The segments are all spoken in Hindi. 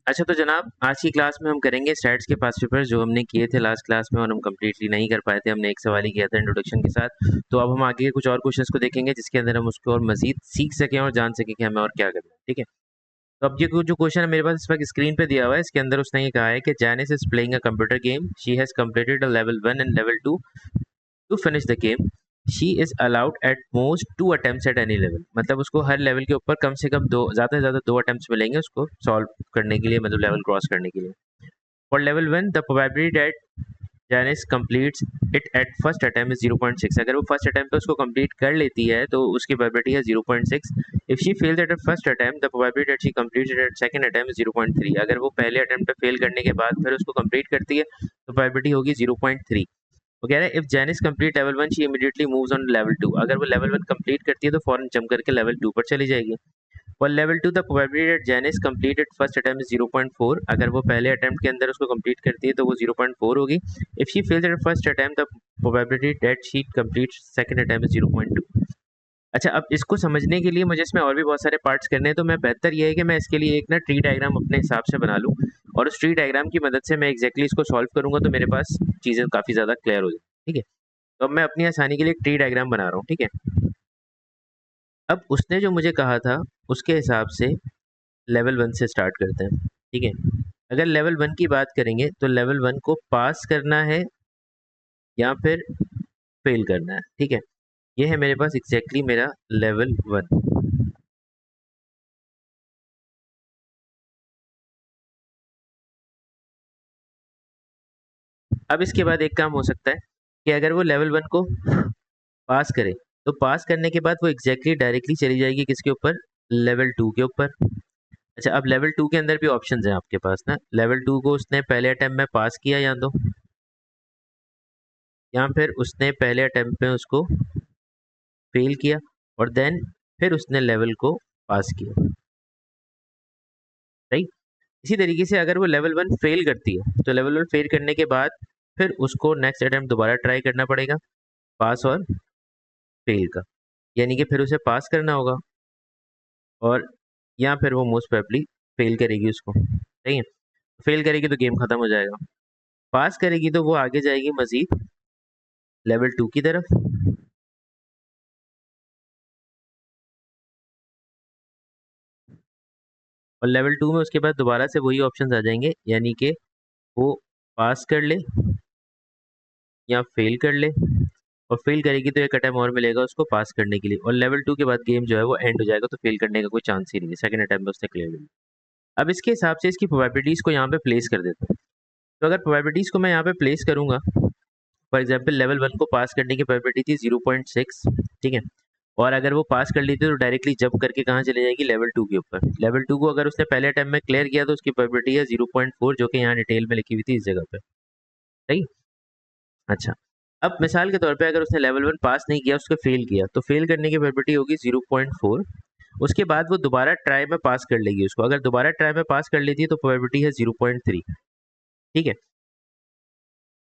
अच्छा तो जनाब आज की क्लास में हम करेंगे स्टैट्स के पास पेपर जो हमने किए थे लास्ट क्लास में और हम कम्प्लीटली नहीं कर पाए थे। हमने एक सवाल ही किया था इंट्रोडक्शन के साथ। तो अब हम आगे के कुछ और क्वेश्चंस को देखेंगे जिसके अंदर हम उसको और मजीद सीख सकें और जान सकें कि हमें और क्या करना है। ठीक है, तो अब ये जो क्वेश्चन है मेरे पास इस वक्त स्क्रीन पे दिया हुआ है, इसके अंदर उसने ये कहा है कि Janice is playing a computer game, she has completed a level 1 and level 2। To finish the game she is allowed at most 2 attempts at any level. मतलब उसको हर लेवल के ऊपर कम से कम दो, ज़्यादा से ज़्यादा 2 अटेम्प्ट्स मिलेंगे उसको सॉल्व करने के लिए, मतलब लेवल क्रॉस करने के लिए। For level 1 the probability that Janice completes it at first attempt is 0.6। अगर वो फर्स्ट अटेम्प्ट पे उसको कंप्लीट कर लेती है तो उसकी प्रोबेबिलिटी है 0.6। If she fails at first attempt the probability that she completes it at second attempt is 0.3। अगर वो पहले अटेम्प्ट पे फेल करने के बाद फिर उसको कंप्लीट करती है तो प्रोबेबिलिटी होगी 0.3। वो कह रहा है if Janice complete level 1 she immediately moves on level 2। अगर वो लेवल 1 कंप्लीट करती है तो फौरन जंप करके लेवल 2 पर चली जाएगी। For level 2 the probability that Janice completed first attempt is 0.4। अगर वो पहले अटेम्प्ट के अंदर उसको कंप्लीट करती है तो वो 0.4 होगी। If she fails at first attempt the probability that she completes second attempt is 0.2। अच्छा, अब इसको समझने के लिए मुझे इसमें और भी बहुत सारे पार्ट्स करने हैं, तो मैं बेहतर ये है कि मैं इसके लिए एक ना ट्री डायग्राम अपने हिसाब से बना लूँ और उस ट्री डायग्राम की मदद से मैं एग्जैक्टली इसको सॉल्व करूँगा तो मेरे पास चीज़ें काफ़ी ज़्यादा क्लियर हो जाए। ठीक है, तो अब मैं अपनी आसानी के लिए एक ट्री डायग्राम बना रहा हूँ। ठीक है, अब उसने जो मुझे कहा था उसके हिसाब से लेवल 1 से स्टार्ट करते हैं। ठीक है, अगर लेवल 1 की बात करेंगे तो लेवल 1 को पास करना है या फिर फेल करना है। ठीक है, ये है मेरे पास एग्जैक्टली मेरा लेवल 1। अब इसके बाद एक काम हो सकता है कि अगर वो लेवल 1 को पास करे तो पास करने के बाद वो एग्जैक्टली डायरेक्टली चली जाएगी किसके ऊपर, लेवल 2 के ऊपर। अच्छा, अब लेवल 2 के अंदर भी ऑप्शंस हैं आपके पास ना। लेवल 2 को उसने पहले अटेम्प्ट में पास किया या फिर उसने पहले अटेम्प्ट में उसको फेल किया और देन फिर उसने लेवल को पास किया। राइट, इसी तरीके से अगर वो लेवल 1 फेल करती है तो लेवल 1 फेल करने के बाद फिर उसको नेक्स्ट अटेम्प्ट दोबारा ट्राई करना पड़ेगा, पास और फेल का, यानी कि फिर उसे पास करना होगा और या फिर वो मोस्ट प्रोबेबली फेल करेगी उसको। सही है, फेल करेगी तो गेम खत्म हो जाएगा, पास करेगी तो वो आगे जाएगी मजीद लेवल 2 की तरफ। और लेवल 2 में उसके बाद दोबारा से वही ऑप्शंस आ जाएंगे, यानी कि वो पास कर ले या फेल कर ले, और फेल करेगी तो एक अटेम्प्ट और मिलेगा उसको पास करने के लिए, और लेवल 2 के बाद गेम जो है वो एंड हो जाएगा, तो फेल करने का कोई चांस ही नहीं है, सेकंड अटेम्प्ट में उसने क्लियर कर लिया। अब इसके हिसाब से इसकी प्रोबेबिलिटीज़ को यहाँ पे प्लेस कर देते हैं। तो अगर प्रोबेबिलिटीज़ को मैं यहाँ पे प्लेस करूँगा, फॉर एग्जाम्पल लेवल 1 को पास करने की प्रोबेबिलिटी थी 0.6। ठीक है, और अगर वो पास कर लेती तो डायरेक्टली जंप करके कहाँ चले जाएगी, लेवल 2 के ऊपर। लेवल 2 को अगर उसने पहले अटेम्प्ट में क्लियर किया तो उसकी प्रोबेबिलिटी है 0.4, जो कि यहाँ डिटेल में लिखी हुई थी इस जगह पे। सही, अच्छा, अब मिसाल के तौर पे अगर उसने लेवल 1 पास नहीं किया, उसको फेल किया, तो फेल करने की प्रोबेबिलिटी होगी 0.4। उसके बाद वो दोबारा ट्राई में पास कर लेगी उसको, अगर दोबारा ट्राई में पास कर लेती है तो प्रोबेबिलिटी है 0.3। ठीक है,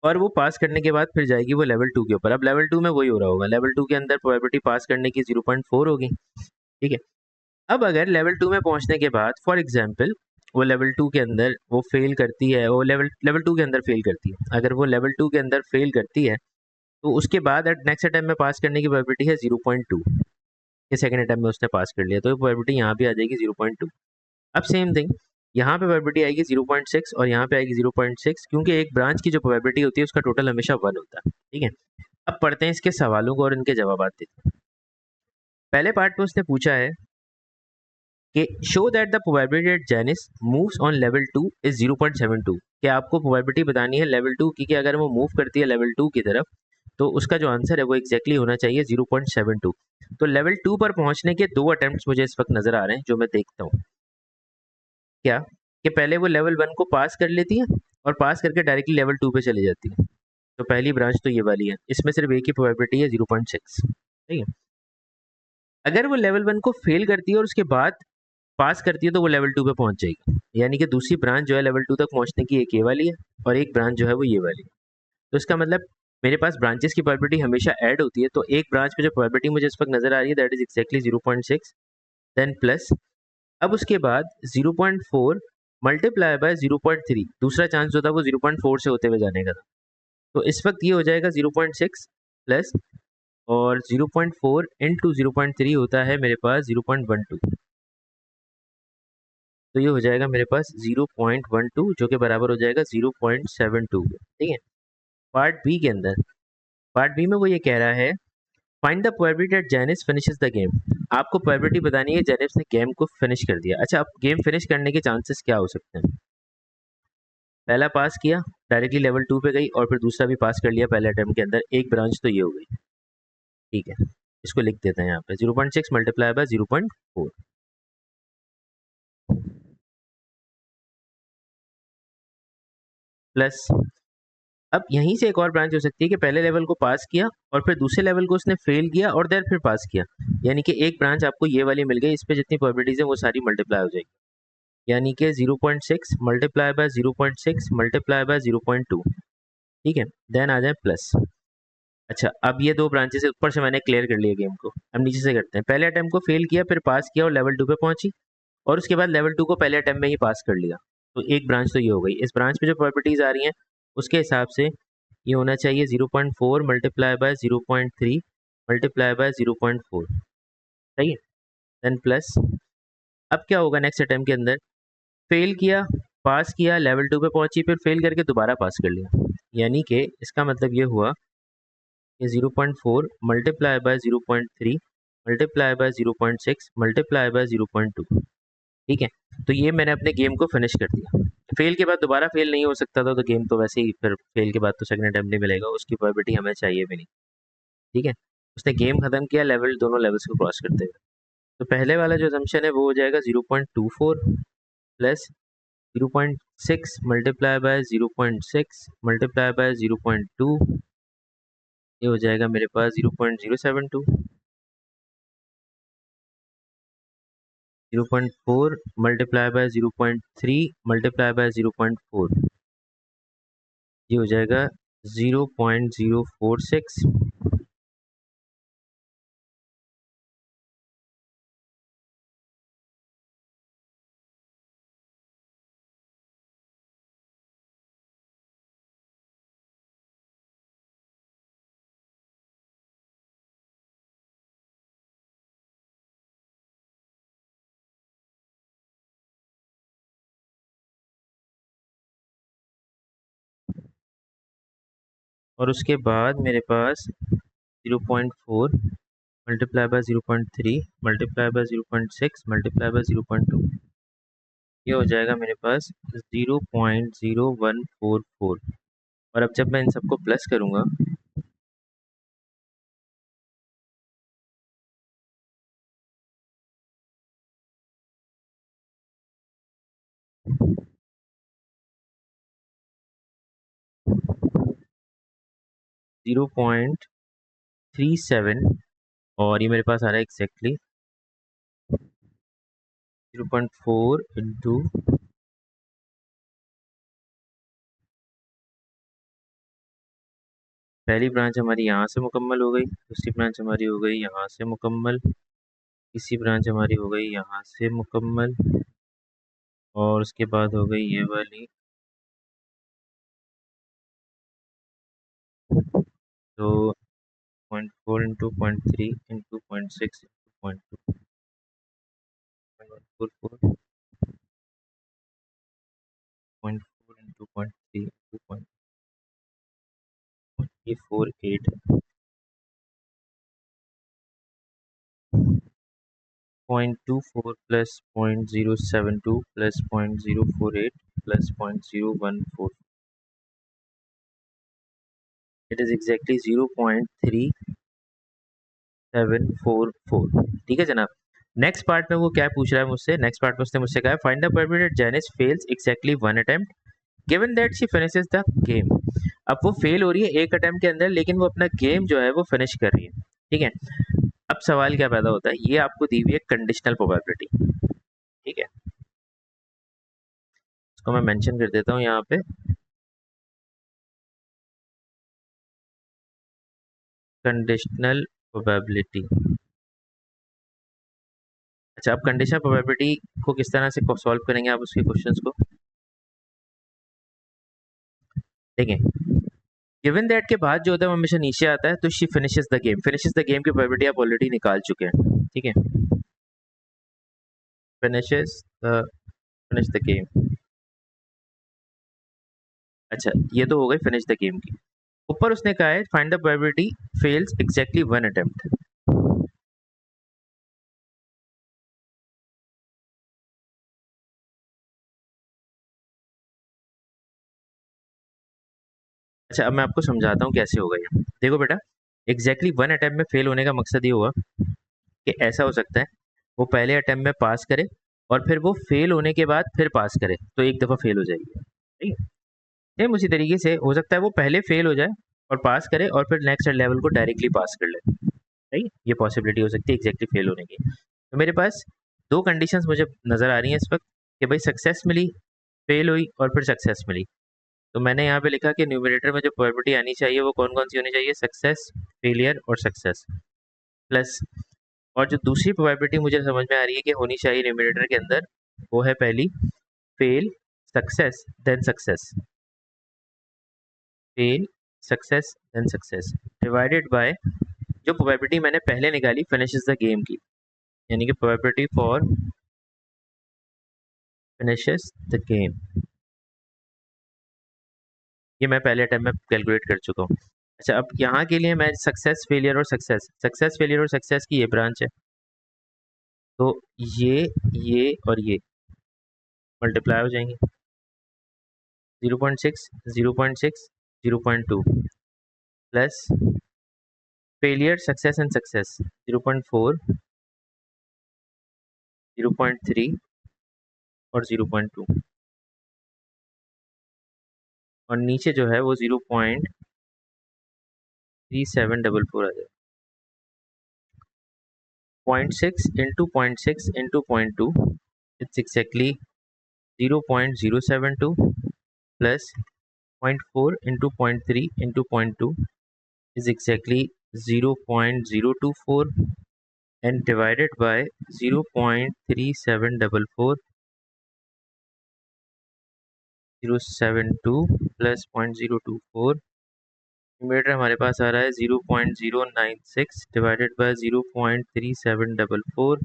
और वो पास करने के बाद फिर जाएगी वो लेवल 2 के ऊपर। अब लेवल 2 में वही हो रहा होगा, लेवल 2 के अंदर प्रोबेबिलिटी पास करने की 0.4 होगी। ठीक है, अब अगर लेवल 2 में पहुंचने के बाद फॉर एग्जांपल वो लेवल 2 के अंदर वो फेल करती है, वो लेवल 2 के अंदर फेल करती है, अगर वो लेवल 2 के अंदर फेल करती है तो उसके बाद नेक्स्ट अटेम्प्ट में पास करने की प्रोबेबिलिटी है 0.2 कि सेकंड अटेम्प्ट में उसने पास कर लिया, तो प्रोबेबिलिटी यहाँ भी आ जाएगी 0.2। अब सेम थिंग यहाँ पे प्रोबेबिलिटी आएगी 0.6 और यहाँ पे आएगी 0.6, क्योंकि एक ब्रांच की जो प्रोबेबिलिटी होती है उसका टोटल हमेशा 1 होता है। ठीक है, अब पढ़ते हैं इसके सवालों को और इनके जवाब देते हैं। पहले पार्ट में उसने पूछा है कि show that the probability that Janice moves on level 2 is 0.72। कि आपको प्रोबेबिलिटी बतानी है लेवल 2 की कि अगर वो मूव करती है लेवल 2 की तरफ तो उसका जो आंसर है वो एग्जैक्टली होना चाहिए 0.72। तो लेवल 2 पर पहुंचने के 2 अटेम्प्ट्स मुझे इस वक्त नजर आ रहे हैं जो मैं देखता हूँ। क्या कि पहले वो लेवल 1 को पास कर लेती है और पास करके डायरेक्टली लेवल 2 पे चली जाती है, तो पहली ब्रांच तो ये वाली है, इसमें सिर्फ एक ही प्रोबेबिलिटी है 0.6। ठीक है, अगर वो लेवल 1 को फेल करती है और उसके बाद पास करती है तो वो लेवल 2 पे पहुंच जाएगी, यानी कि दूसरी ब्रांच जो है लेवल 2 तक पहुंचने की एक ये वाली है और एक ब्रांच जो है वो ये वाली है। तो इसका मतलब मेरे पास ब्रांचेस की प्रोबेबिलिटी हमेशा ऐड होती है, तो एक ब्रांच पे जो प्रोबेबिलिटी मुझे इस वक्त नजर आ रही है that is exactly 0.6, then plus, अब उसके बाद 0.4 मल्टीप्लाई बाय 0.3, दूसरा चांस जो था वो 0.4 से होते हुए जाने का था। तो इस वक्त ये हो जाएगा 0.6 प्लस, और 0.4 इंटू 0.3 होता है मेरे पास 0.12। तो ये हो जाएगा मेरे पास 0.12, जो कि बराबर हो जाएगा 0.72। ठीक है। पार्ट बी के अंदर, पार्ट बी में वो ये कह रहा है find the probability that Janice finishes the game. आपको प्रोबेबिलिटी बतानी है जेनिस ने गेम को फिनिश कर दिया। अच्छा, अब गेम फिनिश करने के चांसेस क्या हो सकते हैं? पहला पास किया, डायरेक्टली लेवल 2 पे गई, और फिर दूसरा भी पास कर लिया पहले अटेम्प्ट के अंदर, एक ब्रांच तो ये हो गई। ठीक है, इसको लिख देते हैं यहाँ पे 0.6 मल्टीप्लाई बाय 0.4 प्लस। अब यहीं से एक और ब्रांच हो सकती है कि पहले लेवल को पास किया और फिर दूसरे लेवल को उसने फेल किया और देन फिर पास किया, यानी कि एक ब्रांच आपको ये वाली मिल गई, इस पे जितनी प्रोबेबिलिटीज है वो सारी मल्टीप्लाई हो जाएगी, यानी कि 0.6 मल्टीप्लाई बाय 0.6 मल्टीप्लाई बाय 0.2। ठीक है, देन आ जाए प्लस। अच्छा, अब ये दो ब्रांचेस ऊपर से मैंने क्लियर कर लिया गेम को, अब नीचे से करते हैं। पहले अटेम्प्ट को फेल किया, फिर पास किया और लेवल 2 पे पहुंची, और उसके बाद लेवल 2 को पहले अटेम्प्ट में ही पास कर लिया। तो एक ब्रांच तो ये हो गई। इस ब्रांच में जो प्रॉपर्टीज आ रही हैं उसके हिसाब से ये होना चाहिए 0.4 मल्टीप्लाई बाय 0.3 मल्टीप्लाई बाय 0.4। सही है, देन प्लस। अब क्या होगा नेक्स्ट अटेम्प्ट के अंदर? फेल किया, पास किया, लेवल 2 पे पहुंची, फिर फेल करके दोबारा पास कर लिया, यानी कि इसका मतलब ये हुआ कि 0.4 multiply by 0.3 multiply by 0.6 multiply by 0.2। ठीक है, तो ये मैंने अपने गेम को फिनिश कर दिया। फेल के बाद दोबारा फेल नहीं हो सकता था, तो गेम तो वैसे ही फिर फेल के बाद तो सेकंड अटेम्प्ट नहीं मिलेगा, उसकी प्रोबेबिलिटी हमें चाहिए भी नहीं। ठीक है, उसने गेम खत्म किया लेवल, दोनों लेवल्स को क्रॉस करते हुए। तो पहले वाला जो असम्पशन है वो हो जाएगा 0.24 plus 0.6 multiply by 0.6 multiply by 0.2, ये हो जाएगा मेरे पास 0.072। 0.4 मल्टीप्लाई बाय 0.3 मल्टीप्लाई बाय 0.4, ये हो जाएगा 0.046। और उसके बाद मेरे पास 0.4 multiply by 0.3 multiply by 0.6 multiply by 0.2, ये हो जाएगा मेरे पास 0.0144। और अब जब मैं इन सबको प्लस करूँगा, जीरो पॉइंट 37, और ये मेरे पास आ रहा है एग्जैक्टली 0.4 इंटू, पहली ब्रांच हमारी यहाँ से मुकम्मल हो गई, दूसरी ब्रांच हमारी हो गई यहाँ से मुकम्मल, तीसरी ब्रांच हमारी हो गई यहाँ से मुकम्मल, और उसके बाद हो गई ये वाली। तो 0.4 into 0.3 into 0.6 into 0.2, 0.44, 0.4 into 0.3 into 0.48, 0.24 plus 0.072 plus 0.048 plus 0.014, it is exactly 0.3744। ठीक है जनाब। नेक्स्ट पार्ट में वो क्या पूछ रहा है मुझसे? नेक्स्ट पार्ट में उसने मुझसे कहा find the probability that Janice fails exactly one attempt given that she finishes the game. अब वो फेल हो रही है एक अटेम्प्ट के अंदर, लेकिन वो अपना गेम जो है वो फिनिश कर रही है। ठीक है, अब सवाल क्या पैदा होता है, ये आपको दी हुई है कंडीशनल प्रोबेबिलिटी। ठीक है, इसको मैं मेंशन कर देता हूँ यहाँ पे, कंडीशनल प्रोबेबिलिटी। अच्छा, आप कंडीशनल प्रोबेबिलिटी को किस तरह से सॉल्व करेंगे आप उसके क्वेश्चंस को? देखें, गिवन दैट के बाद जो होता है वो हमेशा नीचे आता है, तो she finishes the game. Finishes the game की प्रोबेबिलिटी आप ऑलरेडी निकाल चुके हैं, ठीक है। Finish the game. अच्छा, ये तो हो गई फिनिश द गेम की। ऊपर उसने कहा है find the probability fails exactly one attempt. अच्छा, अब मैं आपको समझाता हूँ कैसे होगा ये। देखो बेटा, एग्जैक्टली वन अटेम्प्ट में फेल होने का मकसद ये हुआ कि ऐसा हो सकता है वो पहले अटेम्प्ट में पास करे और फिर वो फेल होने के बाद फिर पास करे, तो एक दफ़ा फेल हो जाएगी, ठीक है। सेम उसी तरीके से हो सकता है वो पहले फेल हो जाए और पास करे और फिर नेक्स्ट लेवल को डायरेक्टली पास कर ले, राइट। ये पॉसिबिलिटी हो सकती है एग्जैक्टली फेल होने की। तो मेरे पास दो कंडीशंस मुझे नज़र आ रही हैं इस वक्त कि भाई सक्सेस मिली, फेल हुई और फिर सक्सेस मिली। तो मैंने यहाँ पे लिखा कि न्यूमरेटर में जो प्रोबेबिलिटी आनी चाहिए वो कौन कौन सी होनी चाहिए, सक्सेस, फेलियर और सक्सेस प्लस। और जो दूसरी प्रोबेबिलिटी मुझे समझ में आ रही है कि होनी चाहिए न्यूमरेटर के अंदर, वो है पहली fail success then success, fail success then success divided by जो प्रोबेबिलिटी मैंने पहले निकाली फिनिशेस द गेम की, यानी कि probability for finishes the game, ये मैं पहले अटेम्प्ट में कैलकुलेट कर चुका हूँ। अच्छा, अब यहाँ के लिए मैं सक्सेस फेलियर और सक्सेस फेलियर और सक्सेस की ये ब्रांच है, तो ये और ये मल्टीप्लाई हो जाएंगे, 0.6 0.6 0.2 plus failure success and success 0.4 0.3 और 0.2 और नीचे जो है वो 0.3744 आ जाएगा। 0.6 into 0.6 into 0.2 it's exactly 0.072 plus 0.4 into 0.3 into 0.2 is exactly 0.024 and divided by 0.3744 072 plus 0.024, numerator हमारे पास आ रहा है 0.096 divided by 0.3744,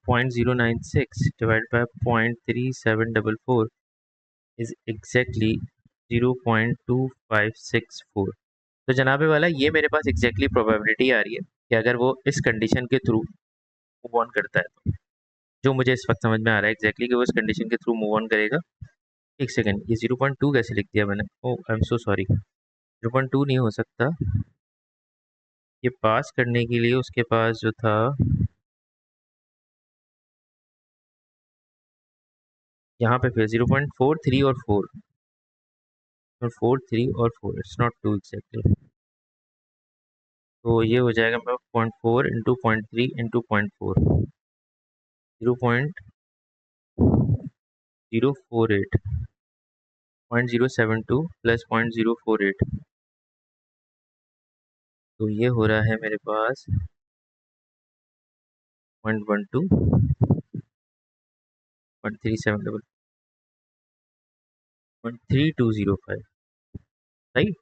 0.096 divided by 0.3744 is exactly 0.2564। तो जनाबे वाला ये मेरे पास एग्जैक्टली प्रोबेबिलिटी आ रही है कि अगर वो इस कंडीशन के थ्रू मूव ऑन करता है, तो जो मुझे इस वक्त समझ में आ रहा है एग्जैक्टली कि वो इस कंडीशन के थ्रू मूव ऑन करेगा। एक सेकंड, ये 0.2 कैसे लिख दिया मैंने, ओ आई एम सो सॉरी, 0.2 नहीं हो सकता, ये पास करने के लिए उसके पास जो था यहाँ पे फिर 0.43 और 4 और 4 3 और 4, इट्स नॉट 2 एग्जैक्टली, तो ये हो जाएगा मेरा 0.4 इंटू 0.3 इंटू 0.4 0.048 0.072 प्लस 0.048, तो ये हो रहा है मेरे पास 0.12 0.37 0.3205, राइट,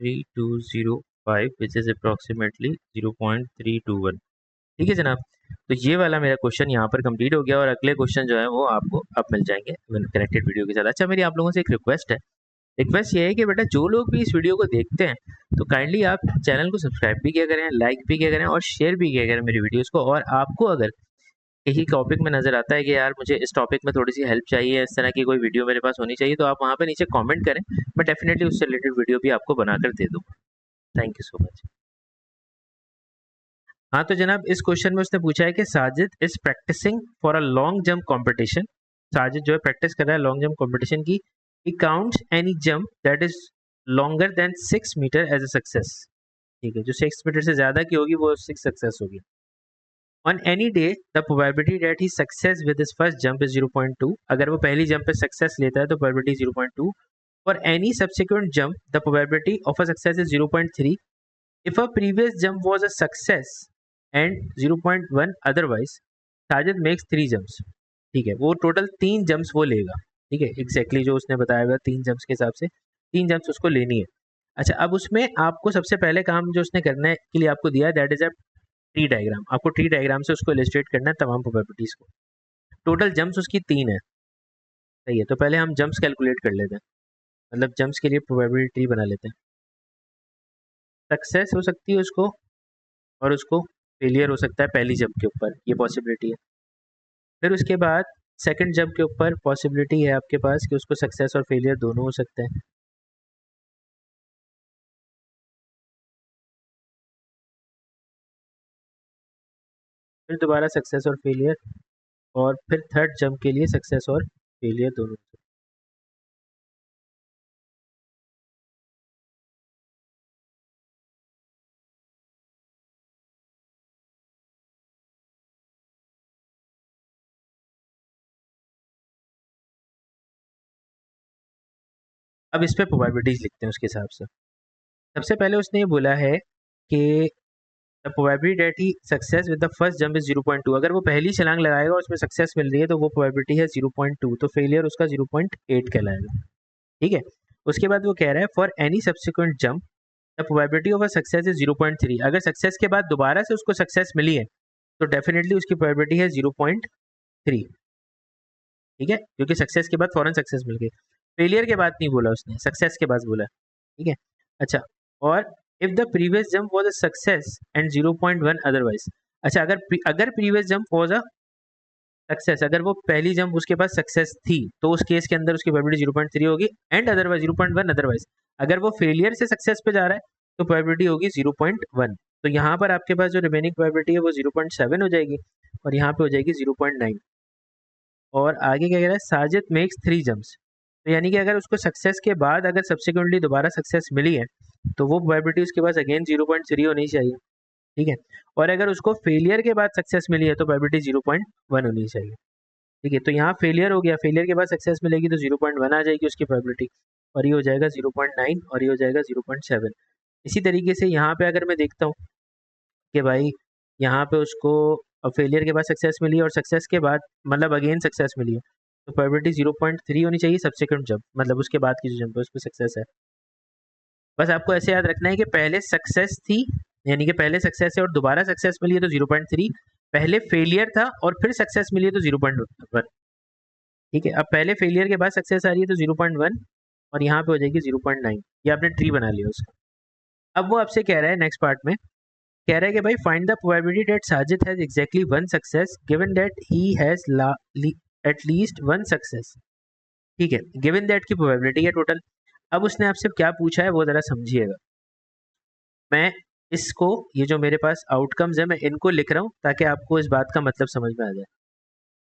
3205 विच इज अप्रॉक्सीमेटली 0.321। ठीक है जनाब, तो ये वाला मेरा क्वेश्चन यहाँ पर कंप्लीट हो गया और अगले क्वेश्चन जो है वो आपको अब मिल जाएंगे कनेक्टेड वीडियो के साथ। अच्छा, मेरी आप लोगों से एक रिक्वेस्ट है, रिक्वेस्ट ये है कि बेटा जो लोग भी इस वीडियो को देखते हैं तो काइंडली आप चैनल को सब्सक्राइब भी किया करें, लाइक भी किया करें और शेयर भी किया करें मेरी वीडियोस को। और आपको अगर यही टॉपिक में नज़र आता है कि यार मुझे इस टॉपिक में थोड़ी सी हेल्प चाहिए, इस तरह की कोई वीडियो मेरे पास होनी चाहिए, तो आप वहाँ पे नीचे कमेंट करें, मैं डेफिनेटली उससे रिलेटेड वीडियो भी आपको बनाकर दे दूँगा। Thank you so much. हाँ तो जनाब, इस क्वेश्चन में उसने पूछा है कि Sajid is practising for a long jump competition. Sajid जो है प्रैक्टिस कर रहा है लॉन्ग जंप कंपटीशन की। He counts any jump that is longer than 6 metre as a success. ठीक है, जो 6 मीटर से ज़्यादा की होगी वो 6 सक्सेस होगी। On any day the probability that he success with his first jump is 0.2। अगर वो पहली जंप पे सक्सेस लेता है तो probability 0.2। For any subsequent jump the probability of a success is 0.3। If a previous jump was a success and 0.1 otherwise, Sajid makes 3 jumps. ठीक है, वो टोटल 3 जंप्स वो लेगा। ठीक है, एग्जैक्टली जो उसने बताया हुआ 3 जंप्स के हिसाब से 3 जंप्स उसको लेनी है। अच्छा, अब उसमें आपको सबसे पहले काम जो उसने करने के लिए आपको दिया है that is a tree diagram. आपको ट्री डायग्राम से उसको इलस्ट्रेट करना है तमाम प्रोबेबिलिटीज को। टोटल जंप्स उसकी 3 है, सही है। तो पहले हम जंप्स कैलकुलेट कर लेते हैं, मतलब जंप्स के लिए प्रोबेबिलिटी बना लेते हैं। सक्सेस हो सकती है उसको, और उसको फेलियर हो सकता है पहली जंप के ऊपर, ये पॉसिबिलिटी है। फिर उसके बाद सेकंड जंप के ऊपर पॉसिबिलिटी है आपके पास कि उसको सक्सेस और फेलियर दोनों हो सकते हैं। फिर दोबारा सक्सेस और फेलियर, और फिर थर्ड जंप के लिए सक्सेस और फेलियर दोनों। अब इस पे प्रोबेबिलिटीज लिखते हैं उसके हिसाब से। सबसे पहले उसने ये बोला है कि the probability that he success with the first jump is 0.2। अगर वो पहली छलांग लगाएगा और उसमें सक्सेस मिल रही है तो वो प्रोबेबिलिटी है 0.2, तो फेलियर उसका 0.8 कहलाएगा। ठीक है, उसके बाद वो कह रहा है for any subsequent jump the probability of a success is 0.3। अगर सक्सेस के बाद दोबारा से उसको सक्सेस मिली है तो डेफिनेटली उसकी प्रोबेबिलिटी है 0.3। ठीक है, क्योंकि सक्सेस के बाद फौरन सक्सेस मिल गई। फेलियर के बाद नहीं बोला उसने, सक्सेस के बाद बोला। ठीक है, अच्छा, और if the previous jump was a success and 0.1 otherwise. अच्छा, अगर previous jump was a success, अगर वो पहली जंप उसके पास सक्सेस थी तो उस केस के अंदर उसकी प्रोबेबिलिटी 0.3 होगी, एंड अदरवाइज 0.1 अदरवाइज। अगर वो फेलियर से सक्सेस पे जा रहा है तो प्रोबेबिलिटी होगी 0.1। तो यहाँ पर आपके पास जो रिमेनिंग प्रोबेबिलिटी है वो 0.7 हो जाएगी, और यहाँ पे हो जाएगी 0.9। और आगे क्या कह रहा है, साजिद मेक्स 3 जंप्स। तो यानी कि अगर उसको सक्सेस के बाद अगर सब्सिक्वेंटली दोबारा सक्सेस मिली है तो वो प्रोबेबिलिटी उसके पास अगेन 0.3 होनी चाहिए। ठीक है, और अगर उसको फेलियर के बाद सक्सेस मिली है तो प्रोबेबिलिटी 0.1 होनी चाहिए। ठीक है, तो यहाँ फेलियर हो गया, फेलियर के बाद सक्सेस मिलेगी तो 0.1 आ जाएगी उसकी प्रोबेबिलिटी, और ये हो जाएगा 0.9, और ये हो जाएगा 0.7। इसी तरीके से यहाँ पे अगर मैं देखता हूँ कि भाई यहाँ पे उसको फेलियर के बाद सक्सेस मिली और सक्सेस के बाद मतलब अगेन सक्सेस मिली है, तो प्रोबेबिलिटी 0.3 होनी चाहिए सब्सिक्वेंट जंप, मतलब उसके बाद की जो जंप है उस पर सक्सेस है। बस आपको ऐसे याद रखना है कि पहले सक्सेस थी, यानी कि पहले सक्सेस है और दोबारा सक्सेस मिली है तो 0.3, पहले फेलियर था और फिर सक्सेस मिली है तो 0.1। ठीक है, अब पहले फेलियर के बाद सक्सेस आ रही है तो 0.1, और यहाँ पे हो जाएगी 0.9। ये आपने ट्री बना लिया उसका। अब वो आपसे कह रहा है नेक्स्ट पार्ट में, कह रहा है कि भाई find the probability that Sajid has exactly one success given that he has at least one success. ठीक है, गिवन दैट की प्रोबेबिलिटी है टोटल। अब उसने आपसे क्या पूछा है वो जरा समझिएगा। मैं इसको, ये जो मेरे पास आउटकम्स है मैं इनको लिख रहा हूँ ताकि आपको इस बात का मतलब समझ में आ जाए।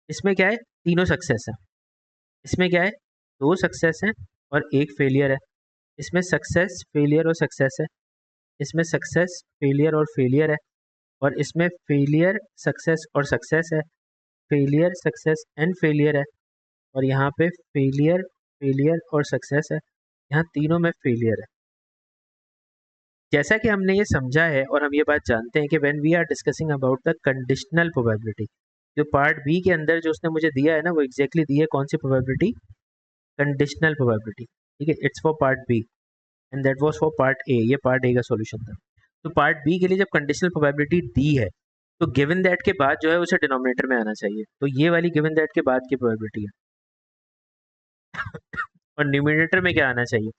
इसमें क्या है, तीनों सक्सेस है। इसमें क्या है, दो सक्सेस है और एक फेलियर है। इसमें सक्सेस फेलियर और सक्सेस है। इसमें सक्सेस फेलियर और फेलियर है। और इसमें फेलियर सक्सेस और सक्सेस है। फेलियर सक्सेस एंड फेलियर है। और यहाँ पे फेलियर फेलियर और सक्सेस है। यहाँ तीनों में फेलियर है। जैसा कि हमने ये समझा है और हम ये बात जानते हैं कि when we are discussing about the conditional probability, जो पार्ट बी के अंदर जो उसने मुझे दिया है ना वो एग्जैक्टली दी है कौन सी प्रोबेबिलिटी, कंडीशनल प्रोबेबिलिटी। ठीक है, it's for part B and that was for part A. ये पार्ट ए का सॉल्यूशन था। तो पार्ट बी के लिए जब कंडीशनल प्रोबेबिलिटी दी है तो गिवन दैट के बाद जो है उसे डिनोमिनेटर में आना चाहिए। तो ये वाली गिवन दैट के बाद की प्रोबेबिलिटी है। और न्यूमिनेटर में क्या आना चाहिए,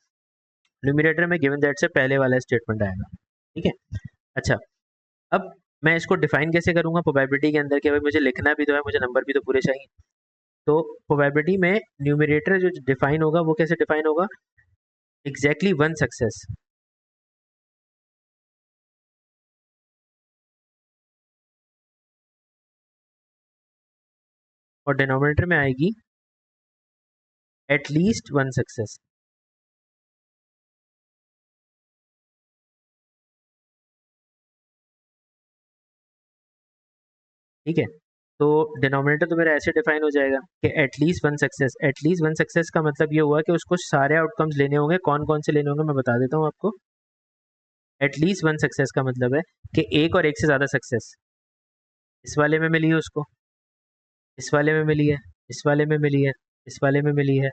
न्यूमिनेटर में गिवन दैट से पहले वाला स्टेटमेंट आएगा। ठीक है, अच्छा, अब मैं इसको डिफाइन कैसे करूंगा प्रोबेबिलिटी के अंदर कि भाई मुझे लिखना भी तो है, मुझे नंबर भी तो पूरे चाहिए। तो प्रोबेबिलिटी में न्यूमिनेटर जो डिफाइन होगा वो कैसे डिफाइन होगा, एग्जैक्टली वन सक्सेस। और डिनोमिनेटर में आएगी एटलीस्ट वन सक्सेस। ठीक है, तो डिनोमिनेटर तो मेरा ऐसे डिफाइन हो जाएगा कि at least one success. At least one success का मतलब ये हुआ कि उसको सारे आउटकम्स लेने होंगे। कौन कौन से लेने होंगे मैं बता देता हूँ आपको। एटलीस्ट वन सक्सेस का मतलब है कि एक और एक से ज़्यादा सक्सेस इस वाले में मिली है उसको, इस वाले में मिली है, इस वाले में मिली है, इस वाले में मिली है,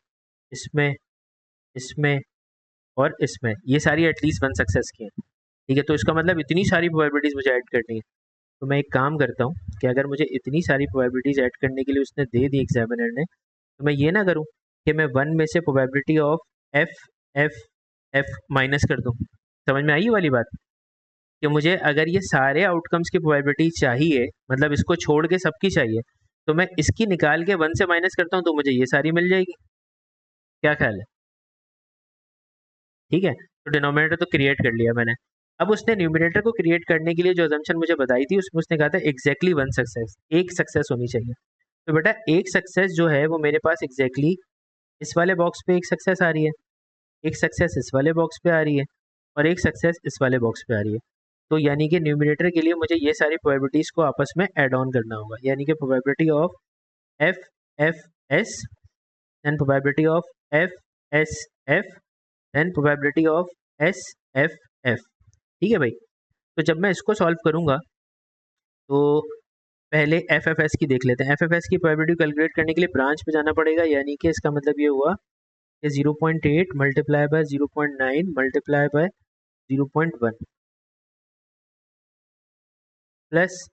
इसमें, इसमें और इसमें, ये सारी एटलीस्ट 1 सक्सेस की हैं। ठीक है, तो इसका मतलब इतनी सारी प्रोबेबिलिटीज़ मुझे ऐड करनी है। तो मैं एक काम करता हूँ कि अगर मुझे इतनी सारी प्रोबेबिलिटीज़ ऐड करने के लिए उसने दे दी एग्जामिनर ने, तो मैं ये ना करूँ कि मैं 1 में से probability of F F F minus कर दूँ। समझ में आई ये वाली बात? कि मुझे अगर ये सारे आउटकम्स की प्रोबेबिलिटी चाहिए, मतलब इसको छोड़ के सबकी चाहिए, तो मैं इसकी निकाल के 1 से माइनस करता हूँ तो मुझे ये सारी मिल जाएगी। क्या ख्याल है? ठीक है, तो डिनोमिनेटर तो क्रिएट कर लिया मैंने। अब उसने न्यूमिनेटर को क्रिएट करने के लिए जो अजम्पशन मुझे बताई थी उसमें उसने कहा था एग्जैक्टली 1 सक्सेस, एक सक्सेस होनी चाहिए। तो बेटा एक सक्सेस जो है वो मेरे पास एग्जैक्टली इस वाले बॉक्स पे एक सक्सेस आ रही है, एक सक्सेस इस वाले बॉक्स पे आ रही है और एक सक्सेस इस वाले बॉक्स पे आ रही है। तो यानी कि न्यूमिनेटर के लिए मुझे ये सारी प्रोबेबिलिटीज़ को आपस में ऐड ऑन करना होगा, यानी कि probability of F F S and probability of F S F and probability of S F F. ठीक है भाई, तो जब मैं इसको सॉल्व करूंगा तो पहले एफ एफ एस की देख लेते हैं। एफ एफ एस की प्रोबेबिलिटी कैलकुलेट करने के लिए ब्रांच पे जाना पड़ेगा, यानी कि इसका मतलब ये हुआ कि 0.8 multiply by 0.9 multiply by 0.1 plus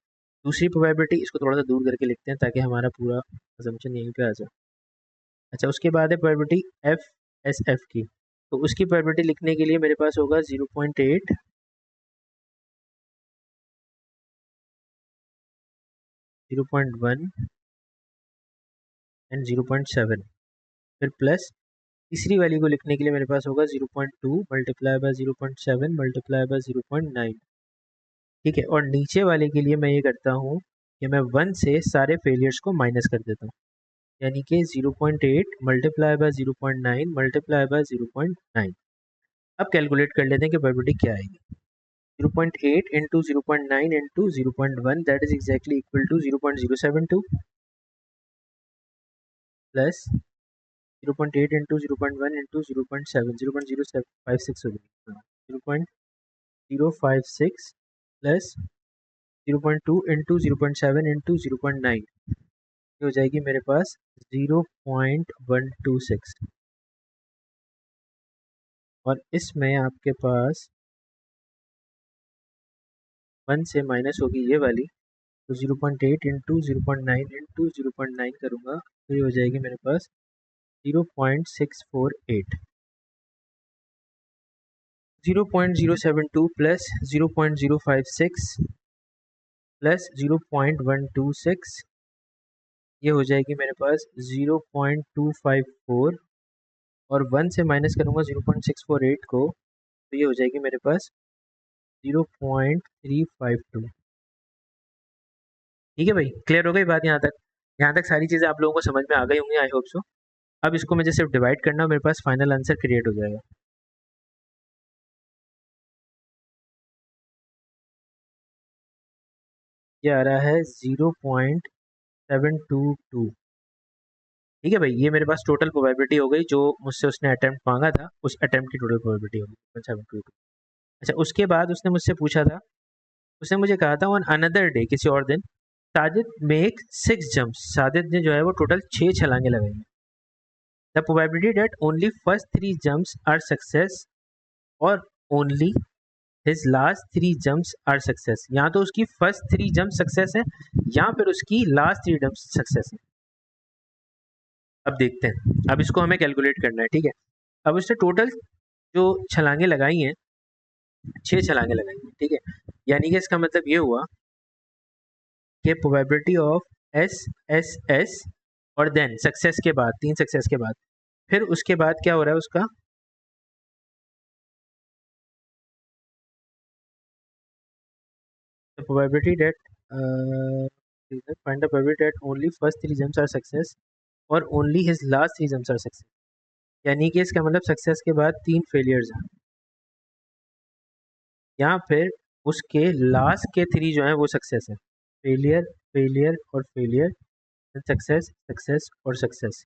दूसरी प्रोबेबिलिटी, इसको थोड़ा सा दूर करके लिखते हैं ताकि हमारा पूरा असम्पशन यहीं पे आ जाए। अच्छा, उसके बाद है प्रोबेबिलिटी एफ एस एफ की, तो उसकी प्रोबेबिलिटी लिखने के लिए मेरे पास होगा 0.8, 0.1 एंड 0.7, फिर प्लस तीसरी वैल्यू को लिखने के लिए मेरे पास होगा 0.2 मल्टीप्लाई बाय 0.7 मल्टीप्लाई बाय 0.9। ठीक है, और नीचे वाले के लिए मैं ये करता हूँ कि मैं 1 से सारे फेलियर्स को माइनस कर देता हूँ, यानी कि 0.8 मल्टीप्लाई बाय 0.9 मल्टीप्लाई बाय 0.9। अब कैलकुलेट कर लेते हैं कि प्रोबेबिलिटी क्या आएगी। 0.8 into 0.9 into 0.1 that is exactly equal to 0.072 plus 0.8 into 0.1 into 0.7, 0.056 हो जाएगी, 0.056 प्लस 0.2 इंटू 0.7 इंटू 0.9, ये हो जाएगी मेरे पास 0.126, और इसमें आपके पास 1 से माइनस होगी ये वाली, तो 0.8 इंटू 0.9 इंटू 0.9 करूँगा तो ये हो जाएगी मेरे पास 0.648, 0.072 प्लस 0.056 प्लस 0.126, ये हो जाएगी मेरे पास 0.254, और 1 से माइनस करूँगा 0.648 को तो ये हो जाएगी मेरे पास 0.352। ठीक है भाई, क्लियर हो गई बात यहाँ तक? यहाँ तक सारी चीज़ें आप लोगों को समझ में आ गई होंगी, आई होप सो। अब इसको मुझे सिर्फ डिवाइड करना, मेरे पास फाइनल आंसर क्रिएट हो जाएगा। ये आ रहा है 0.722। ठीक है भाई, ये मेरे पास टोटल प्रोबेबिलिटी हो गई जो मुझसे उसने अटेम्प्ट मांगा था, उस अटेम्प्ट की टोटल प्रोबेबिलिटी हो गई 722। अच्छा, उसके बाद उसने मुझसे पूछा था, उसने मुझे कहा था ऑन अनदर डे, किसी और दिन, साजिद मेक 6 जंप्स, साजिद ने जो है वो टोटल 6 छलांगे लगाई हैं। The probability that only first 3 jumps are success और only his last 3 jumps are success. यहाँ तो उसकी फर्स्ट 3 जंप सक्सेस है, या फिर उसकी लास्ट 3 जंप सक्सेस है। अब देखते हैं, अब इसको हमें कैलकुलेट करना है। ठीक है, अब उसने टोटल जो छलांगे लगाई हैं 6 छलांगे लगाई हैं। ठीक है, यानी कि इसका मतलब ये हुआ कि probability of S S S और देन सक्सेस के बाद 3 सक्सेस के बाद फिर उसके बाद क्या हो रहा है उसका, probability that find the probability that only first 3 jumps are success और only his last 3 jumps are success. यानी कि इसका मतलब सक्सेस के बाद 3 फेलियर्स हैं, या फिर उसके लास्ट के 3 जो हैं वो सक्सेस है। फेलियर, फेलियर और फेलियर, सक्सेस, सक्सेस और सक्सेस,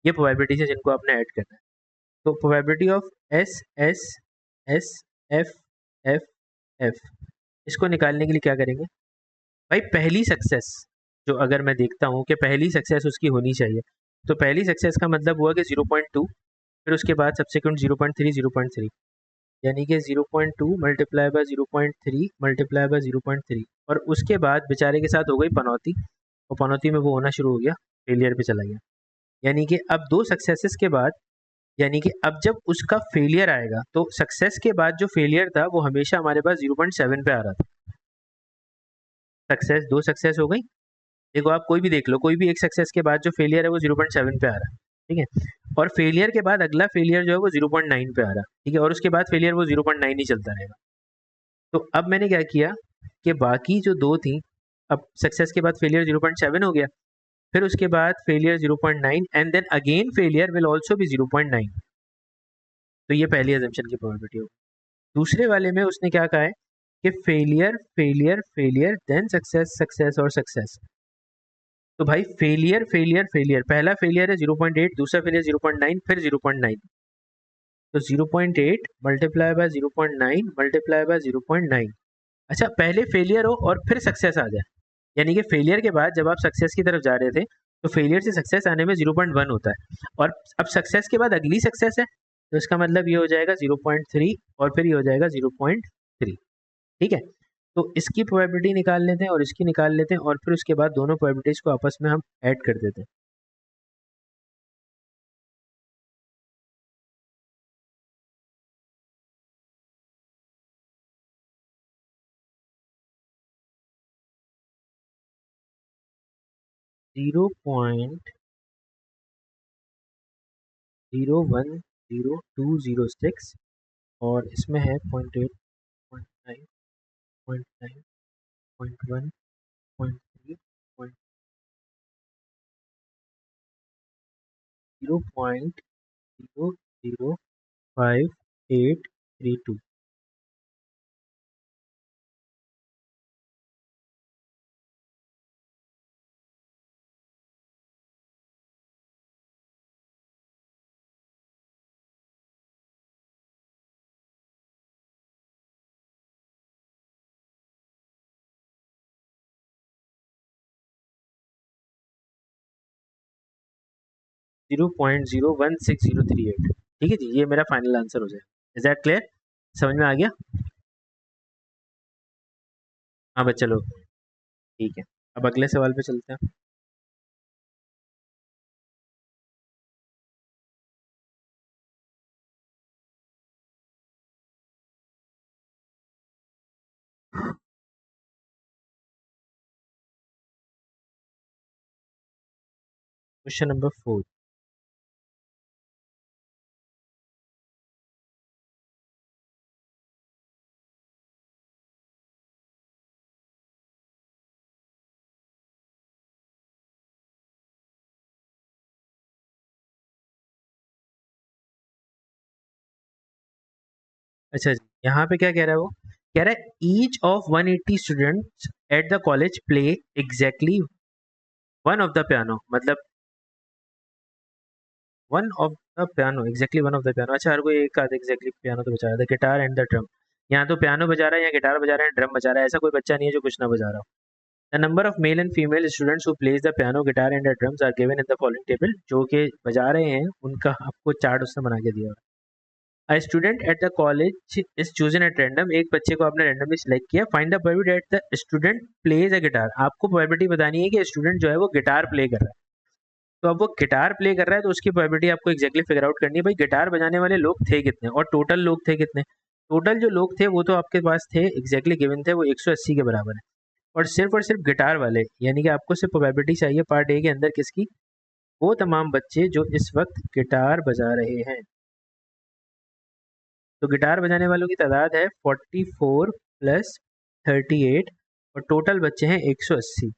ये प्रोबेबिलिटीज है जिनको आपने ऐड करना है। तो probability of S S S F F F, इसको निकालने के लिए क्या करेंगे भाई, पहली सक्सेस जो अगर मैं देखता हूँ कि पहली सक्सेस उसकी होनी चाहिए, तो पहली सक्सेस का मतलब हुआ कि 0.2, फिर उसके बाद सब्सिक्वेंट 0.3 0.3, यानी कि 0.2 मल्टीप्लाई बाय 0.3 मल्टीप्लाई बाय 0.3, और उसके बाद बेचारे के साथ हो गई पनौती, और पनौती में वो होना शुरू हो गया, फेलियर पे चला गया। यानी कि अब दो सक्सेसेस के बाद, यानी कि अब जब उसका फेलियर आएगा तो सक्सेस के बाद जो फेलियर था वो हमेशा हमारे पास 0.7 पे आ रहा था। सक्सेस, दो सक्सेस हो गई, देखो आप कोई भी देख लो, कोई भी एक सक्सेस के बाद जो फेलियर है वो 0.7 पे आ रहा है, ठीक है, और फेलियर के बाद अगला फेलियर जो है वो 0.9 पे आ रहा है, ठीक है, और उसके बाद फेलियर वो 0.9 ही चलता रहेगा। तो अब मैंने क्या किया कि बाकी जो दो थी, अब सक्सेस के बाद फेलियर 0.7 हो गया, फिर उसके बाद failure 0.9 and then again failure will also be 0.9। तो ये पहली अजम्पशन की प्रोबेबिलिटी होगी। दूसरे वाले में उसने क्या कहा है कि failure failure failure then success success और सक्सेस। तो भाई फेलियर फेलियर फेलियर, पहला फेलियर है 0.8, दूसरा फेलियर 0.9, फिर 0.9, तो 0.8 मल्टीप्लाई बाय 0.9 मल्टीप्लाई बाय 0.9। अच्छा, पहले फेलियर हो और फिर सक्सेस आ जाए, यानी कि फेलियर के बाद जब आप सक्सेस की तरफ जा रहे थे तो फेलियर से सक्सेस आने में 0.1 होता है, और अब सक्सेस के बाद अगली सक्सेस है, तो इसका मतलब ये हो जाएगा 0.3, और फिर ये हो जाएगा 0.3, ठीक है। तो इसकी प्रोबेबिलिटी निकाल लेते हैं और इसकी निकाल लेते हैं, और फिर उसके बाद दोनों प्रोबेबिलिटीज को आपस में हम ऐड कर देते हैं। जीरो पॉइंट 0100206, और इसमें है 0.8, 0.9, 0.9, 0.1, 0.3, 0.005832। Zero point zero one six zero three eight ठीक है जी, ये मेरा फाइनल आंसर हो जाएगा। Is that clear? समझ में आ गया? हाँ बच्चा लोग, ठीक है, अब अगले सवाल पे चलते हैं। Question number 4। अच्छा जी, यहाँ पे क्या कह रहा है वो, कह रहा है each of 180 students at the college play exactly one of the piano, मतलब one of the piano, exactly one of the piano. अच्छा, हर कोई एक आध एग्जैक्टली पियानो तो बजा रहा है, the guitar and the drum. यहाँ तो पियानो बजा रहा है, या गिटार बजा रहा है, ड्रम बजा रहा है, ऐसा कोई बच्चा नहीं है जो कुछ ना बजा रहा हो। The number of male and female students who plays the piano guitar and the drums are given in the following table. जो कि बजा रहे हैं उनका आपको चार्ट उसने बना के दिया हुआ है। A student at the college is chosen at random, एक बच्चे को आपने रैंडमली सिलेक्ट किया। Find the probability that the student plays a guitar, आपको प्रोबेबिलिटी बतानी है कि स्टूडेंट जो है वो गिटार प्ले कर रहा है। तो अब वो गिटार प्ले कर रहा है तो उसकी प्रोबेबिलिटी आपको एग्जैक्टली फिगर आउट करनी है, भाई गिटार बजाने वाले लोग थे कितने और टोटल लोग थे कितने। टोटल जो लोग थे वो तो आपके पास थे, एग्जैक्टली गिवन थे, वो 180 के बराबर है। और सिर्फ गिटार वाले, यानी कि आपको सिर्फ प्रोबेबिलिटी चाहिए पार्ट ए के अंदर किसकी, वो तमाम बच्चे जो इस वक्त गिटार बजा रहे हैं। तो गिटार बजाने वालों की तादाद है 44 प्लस 38, और टोटल बच्चे हैं 180।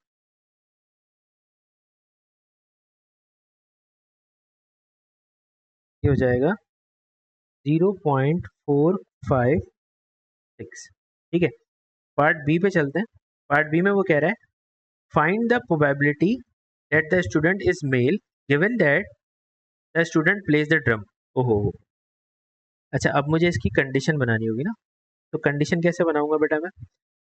ये हो जाएगा 0.456, ठीक है। पार्ट बी पे चलते हैं। पार्ट बी में वो कह रहा है find the probability that the student is male given that the student plays the drum. ओहो, अच्छा, अब मुझे इसकी कंडीशन बनानी होगी ना। तो कंडीशन कैसे बनाऊंगा बेटा मैं,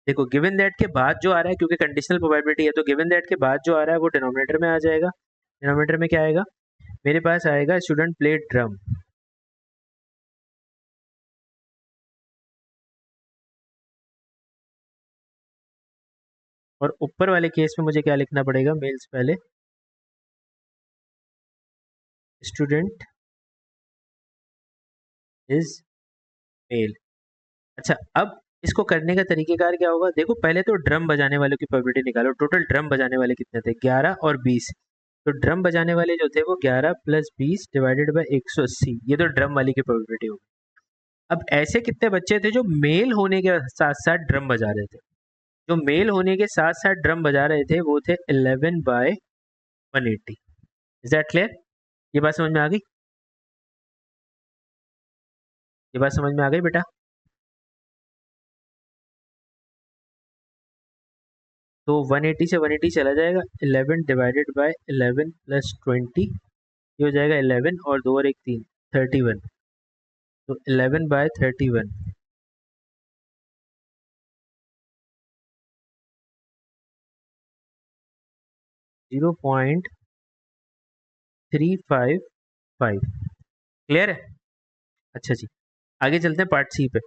देखो गिवन दैट के बाद जो आ रहा है, क्योंकि कंडीशनल प्रोबेबिलिटी है, तो गिवन दैट के बाद जो आ रहा है वो डिनोमिनेटर में आ जाएगा। डिनोमिनेटर में क्या आएगा, मेरे पास आएगा स्टूडेंट प्ले ड्रम। और ऊपर वाले केस में मुझे क्या लिखना पड़ेगा, मेल्स पहले, स्टूडेंट इज मेल। अच्छा, अब इसको करने का तरीकेकार क्या होगा, देखो पहले तो ड्रम बजाने वालों की प्रोबेबिलिटी निकालो। टोटल ड्रम बजाने वाले कितने थे, 11 और 20। तो ड्रम बजाने वाले जो थे वो 11 प्लस 20 डिवाइडेड बाय 180, ये तो ड्रम वाली की प्रोबेबिलिटी होगी। अब ऐसे कितने बच्चे थे जो मेल होने के साथ साथ ड्रम बजा रहे थे, जो मेल होने के साथ साथ ड्रम बजा रहे थे वो थे 11/180। Is that clear? ये बात समझ में आ गई? ये बात समझ में आ गई बेटा? तो 180 से 180 चला जाएगा, 11 डिवाइडेड बाय 11 प्लस 20, ये हो जाएगा 11 और 2 और 1 3, 31। तो 11/31, 0.355। क्लियर है? अच्छा जी, आगे चलते हैं पार्ट सी पे।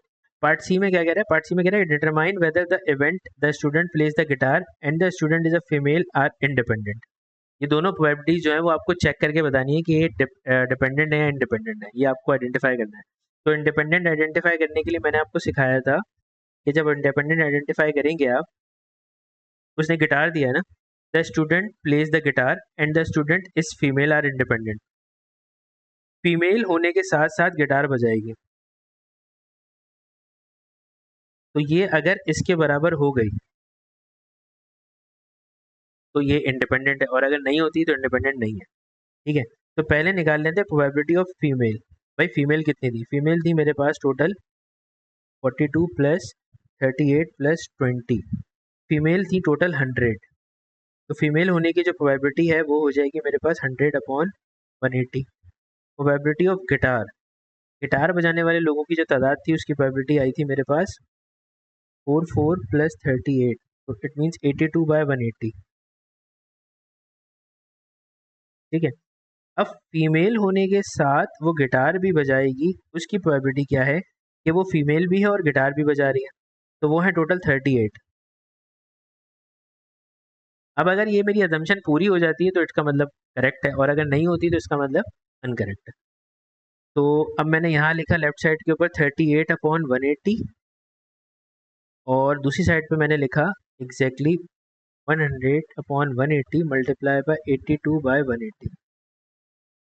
पार्ट सी में क्या कह रहा है, पार्ट सी में कह रहा है determine whether the event the student plays the guitar and the student is a female are independent. ये दोनों प्रोबेबिलिटीज जो है वो आपको चेक करके बतानी है कि ये डिपेंडेंट है या इंडिपेंडेंट है, ये आपको आइडेंटिफाई करना है। तो इंडिपेंडेंट आइडेंटिफाई करने के लिए मैंने आपको सिखाया था कि जब इंडिपेंडेंट आइडेंटिफाई करेंगे आप, उसने गिटार दिया है ना, the student plays the guitar and the student is female are independent, female होने के साथ साथ गिटार बजाएगी। तो ये अगर इसके बराबर हो गई तो ये इंडिपेंडेंट है, और अगर नहीं होती तो इंडिपेंडेंट नहीं है। ठीक है, तो पहले निकाल लेते हैं प्रोबेबिलिटी ऑफ फीमेल। भाई फीमेल कितनी थी, फीमेल थी मेरे पास टोटल 42 प्लस 38 प्लस 20, फीमेल थी टोटल 100। तो फीमेल होने की जो प्रोबेबिलिटी है वो हो जाएगी मेरे पास 100/180। प्रोबेबिलिटी ऑफ गिटार, गिटार बजाने वाले लोगों की जो तादाद थी उसकी प्रोबेबिलिटी आई थी मेरे पास 44 प्लस 38, तो इट मीन्स 82/180। ठीक है, अब फीमेल होने के साथ वो गिटार भी बजाएगी, उसकी प्रोबेबिलिटी क्या है कि वो फीमेल भी है और गिटार भी बजा रही है, तो वो है टोटल 38। अब अगर ये मेरी अजम्पशन पूरी हो जाती है तो इसका मतलब करेक्ट है, और अगर नहीं होती तो इसका मतलब अनकरेक्ट है। तो अब मैंने यहाँ लिखा लेफ्ट साइड के ऊपर 38/180, और दूसरी साइड पे मैंने लिखा एग्जैक्टली 100/180 मल्टीप्लाई बाय 82/180।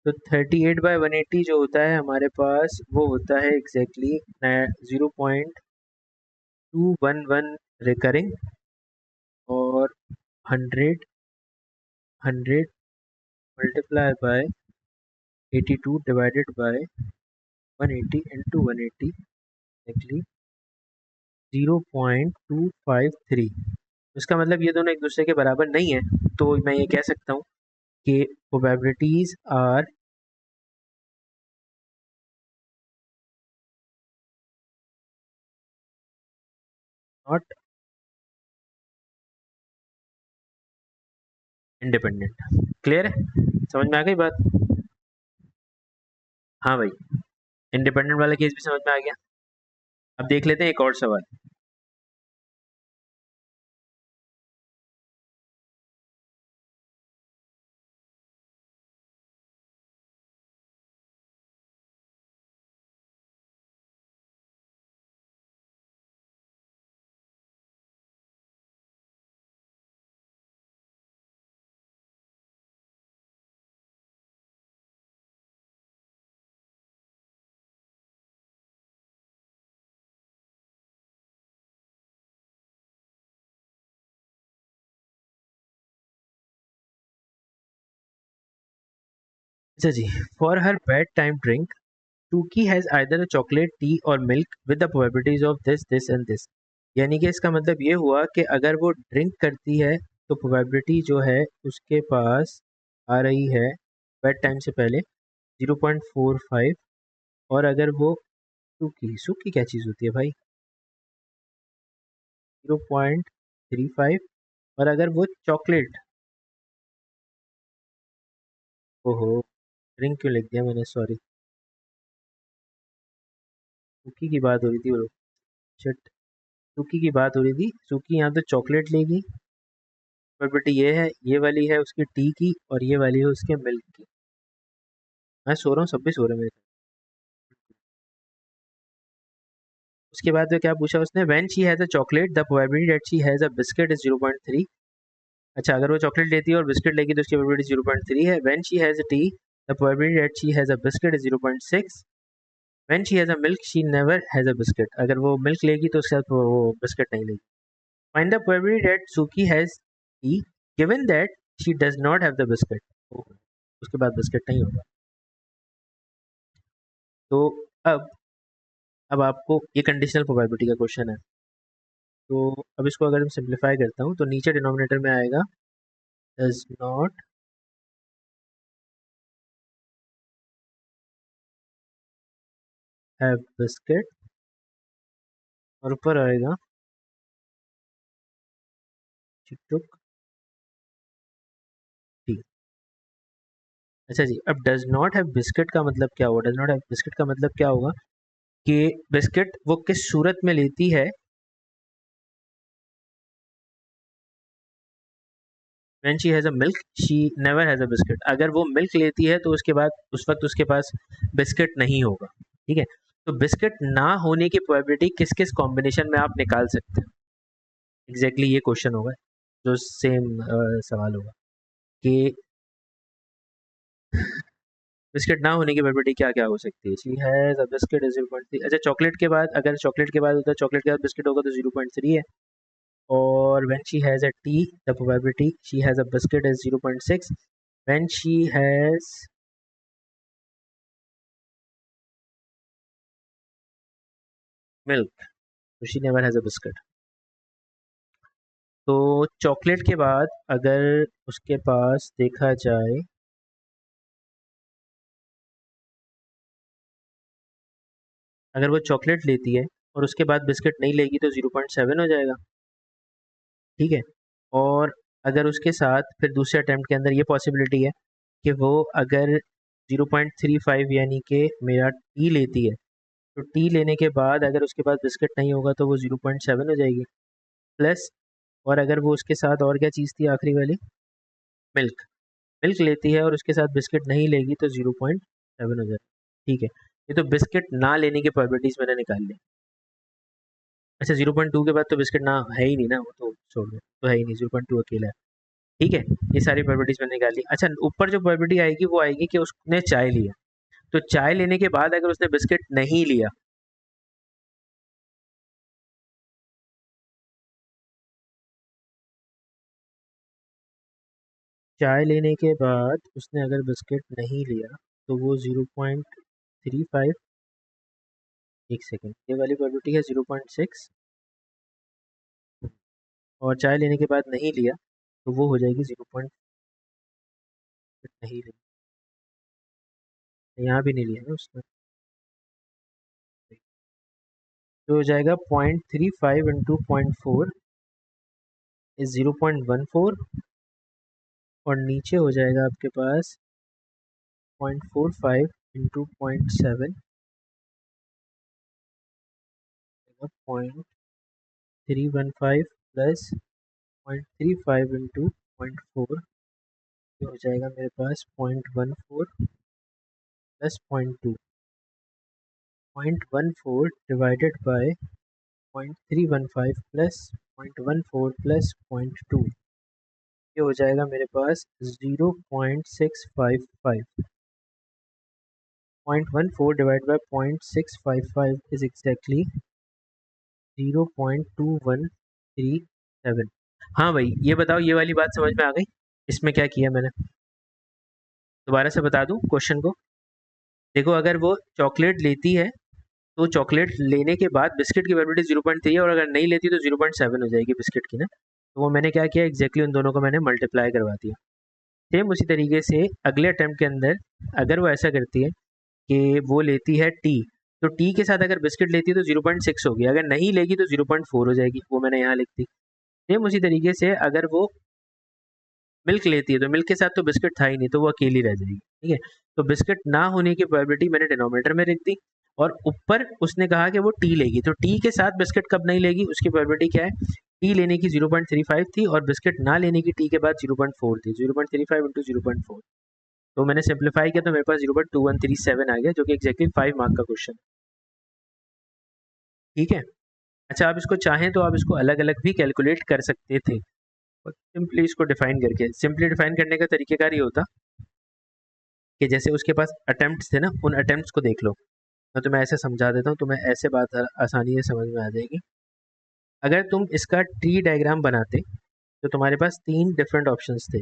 तो 38/180 जो होता है हमारे पास वो होता है एग्जैक्टली 0.211 रिकरिंग, और 100 multiply by 82 divided by 180 into 180 actually 0.253। इसका मतलब ये दोनों एक दूसरे के बराबर नहीं है, तो मैं ये कह सकता हूँ कि probabilities are not independent. Clear है? समझ में आ गई बात? हाँ भाई, इंडिपेंडेंट वाला केस भी समझ में आ गया। अब देख लेते हैं एक और सवाल। अच्छा जी, फॉर हर बेड टाइम ड्रिंक टूकी has either a chocolate, tea और milk with the probabilities of this this and this. यानी कि इसका मतलब ये हुआ कि अगर वो ड्रिंक करती है तो प्रोबेबिलिटी जो है उसके पास आ रही है बेड टाइम से पहले 0.45, और अगर वो सूखी, सूखी क्या चीज़ होती है भाई, 0.35, और अगर वो चॉकलेट, ओहो, ड्रिंक क्यों लिख दिया मैंने, सॉरी। सुकी की बात हो रही थी ब्रो। शिट, सुकी की बात हो रही थी। सुकी यहाँ तो चॉकलेट लेगी, बट ये है, ये वाली है उसकी टी की, और ये वाली है उसके मिल्क की। मैं सो रहा हूँ, सब भी सो रहे हैं मेरे साथ। उसके बाद में क्या पूछा उसने, when she has a chocolate the probability that she has a biscuit is 0.3। अच्छा, अगर वो चॉकलेट लेती है और बिस्किट लेगी तो उसकी प्रोबेबिलिटी 0.3 है। When she has a tea the probability that she has a biscuit is 0.6। When she has a milk she never has a biscuit, अगर वो मिल्क लेगी तो उसके साथ वो बिस्किट नहीं लेगी। फाइंड द प्रोबेबिलिटी दैट सुकी has T given that she does not have the biscuit. उसके बाद बिस्किट नहीं होगा। तो अब अब आपको ये कंडीशनल प्रोबेबिलिटी का क्वेश्चन है। तो अब इसको अगर मैं सिंप्लीफाई करता हूँ तो नीचे डिनोमिनेटर में आएगा डज नॉट हैव बिस्किट, और ऊपर आएगा शी टुक टी। अच्छा जी, अब डज नॉट हैव बिस्किट का मतलब क्या होगा? डज नॉट हैव बिस्किट का मतलब क्या होगा कि बिस्किट वो किस सूरत में लेती है? When she has a milk she never has a biscuit, अगर वो मिल्क लेती है तो उसके बाद उस वक्त उसके पास बिस्किट नहीं होगा। ठीक है, तो बिस्किट ना होने की प्रोबेबिलिटी किस किस कॉम्बिनेशन में आप निकाल सकते हैं? एग्जैक्टली ये क्वेश्चन होगा, जो सेम सवाल होगा कि बिस्किट ना होने की प्रोबेबिलिटी क्या क्या हो सकती है। She has a biscuit is 0.3। अच्छा, चॉकलेट के बाद, अगर चॉकलेट के बाद होता है, चॉकलेट के बाद बिस्किट होगा तो 0.3 है। और when she has a tea the probability she has a biscuit is 0.6। When she has milk तो she never has a biscuit. तो चॉकलेट के बाद अगर उसके पास देखा जाए, अगर वो चॉकलेट लेती है और उसके बाद बिस्किट नहीं लेगी तो 0.7 हो जाएगा। ठीक है, और अगर उसके साथ फिर दूसरे अटेम्प्ट के अंदर ये पॉसिबिलिटी है कि वो अगर 0.35 यानी कि मेरा टी लेती है, तो टी लेने के बाद अगर उसके पास बिस्किट नहीं होगा तो वो 0.7 हो जाएगी, प्लस, और अगर वो उसके साथ और क्या चीज़ थी आखिरी वाली, मिल्क, मिल्क लेती है और उसके साथ बिस्किट नहीं लेगी तो 0.7 हो जाएगा। ठीक है, ये तो बिस्किट ना लेने की प्रोबेबिलिटीज़ मैंने निकाल ली। अच्छा, 0.2 के बाद तो बिस्किट ना है ही नहीं ना, वो तो छोड़ दो, तो है ही नहीं, 0.2 अकेला है। ठीक है, ये सारी प्रोबेबिलिटीज़ मैंने निकाल ली। अच्छा, ऊपर जो प्रोबेबिलिटी आएगी वो आएगी कि उसने चाय लिया, तो चाय लेने के बाद अगर उसने बिस्किट नहीं लिया, चाय लेने के बाद उसने अगर बिस्किट नहीं लिया तो वो 0.35, एक सेकेंड, ये वाली प्रोबेबिलिटी है 0.6, और चाय लेने के बाद नहीं लिया तो वो हो जाएगी 0. नहीं लिया, यहाँ भी नहीं लिया ना उसने, तो हो जाएगा 0.35 इंटू 0.4 इज 0.14, और नीचे हो जाएगा आपके पास 0.45 इंटू 0.7, 0.315 प्लस 0.35 इंटू 0.4, ये हो जाएगा मेरे पास 0.14 plus 0.2, 0.14 divided by 0.315 plus 0.14 plus 0.2, ये हो जाएगा मेरे पास 0.655। 0.14 डिवाइड बाय 0.655 इज एग्जैक्टली 0.2137। हाँ भाई, ये बताओ, ये वाली बात समझ में आ गई? इसमें क्या किया मैंने, दोबारा से बता दूं क्वेश्चन को? देखो, अगर वो चॉकलेट लेती है तो चॉकलेट लेने के बाद बिस्किट की प्रोबेबिलिटी 0.3 है, और अगर नहीं लेती तो 0.7 हो जाएगी बिस्किट की ना। तो वो मैंने क्या किया, एग्जैक्टली उन दोनों को मैंने मल्टीप्लाई करवा दिया। सेम उसी तरीके से अगले अटेम्प्ट के अंदर अगर वो ऐसा करती है कि वो लेती है टी, तो टी के साथ अगर बिस्किट लेती है तो 0.6 होगी, अगर नहीं लेगी तो 0.4 हो जाएगी, वो मैंने यहाँ लिख दी। सेम उसी तरीके से अगर वो मिल्क लेती है तो मिल्क के साथ तो बिस्किट था ही नहीं, तो वो अकेली रह जाएगी। ठीक है, तो बिस्किट ना होने की प्रोबेबिलिटी मैंने डिनोमिनेटर में लिख दी, और ऊपर उसने कहा कि वो टी लेगी, तो टी के साथ बिस्किट कब नहीं लेगी उसकी प्रोबेबिलिटी क्या है, टी लेने की 0.35 थी और बिस्किट ना लेने की टी के बाद 0.4 थी, 0.35 इंटू 0.4, तो मैंने सिंप्लीफाई किया तो मेरे पास 0.2137 आ गया, जो कि एग्जैक्टली 5 मार्क का क्वेश्चन। ठीक है, अच्छा आप इसको चाहें तो आप इसको अलग अलग भी कैलकुलेट कर सकते थे, सिंपली इसको डिफाइन करके, सिंपली डिफाइन करने का तरीकेकार ये होता कि जैसे उसके पास अटेम्प्ट्स थे ना, उन अटेम्प्ट्स को देख लो, मैं तुम्हें ऐसे समझा देता हूँ, तुम्हें ऐसे बात आसानी से समझ में आ जाएगी। अगर तुम इसका ट्री डायग्राम बनाते तो तुम्हारे पास 3 डिफरेंट ऑप्शंस थे।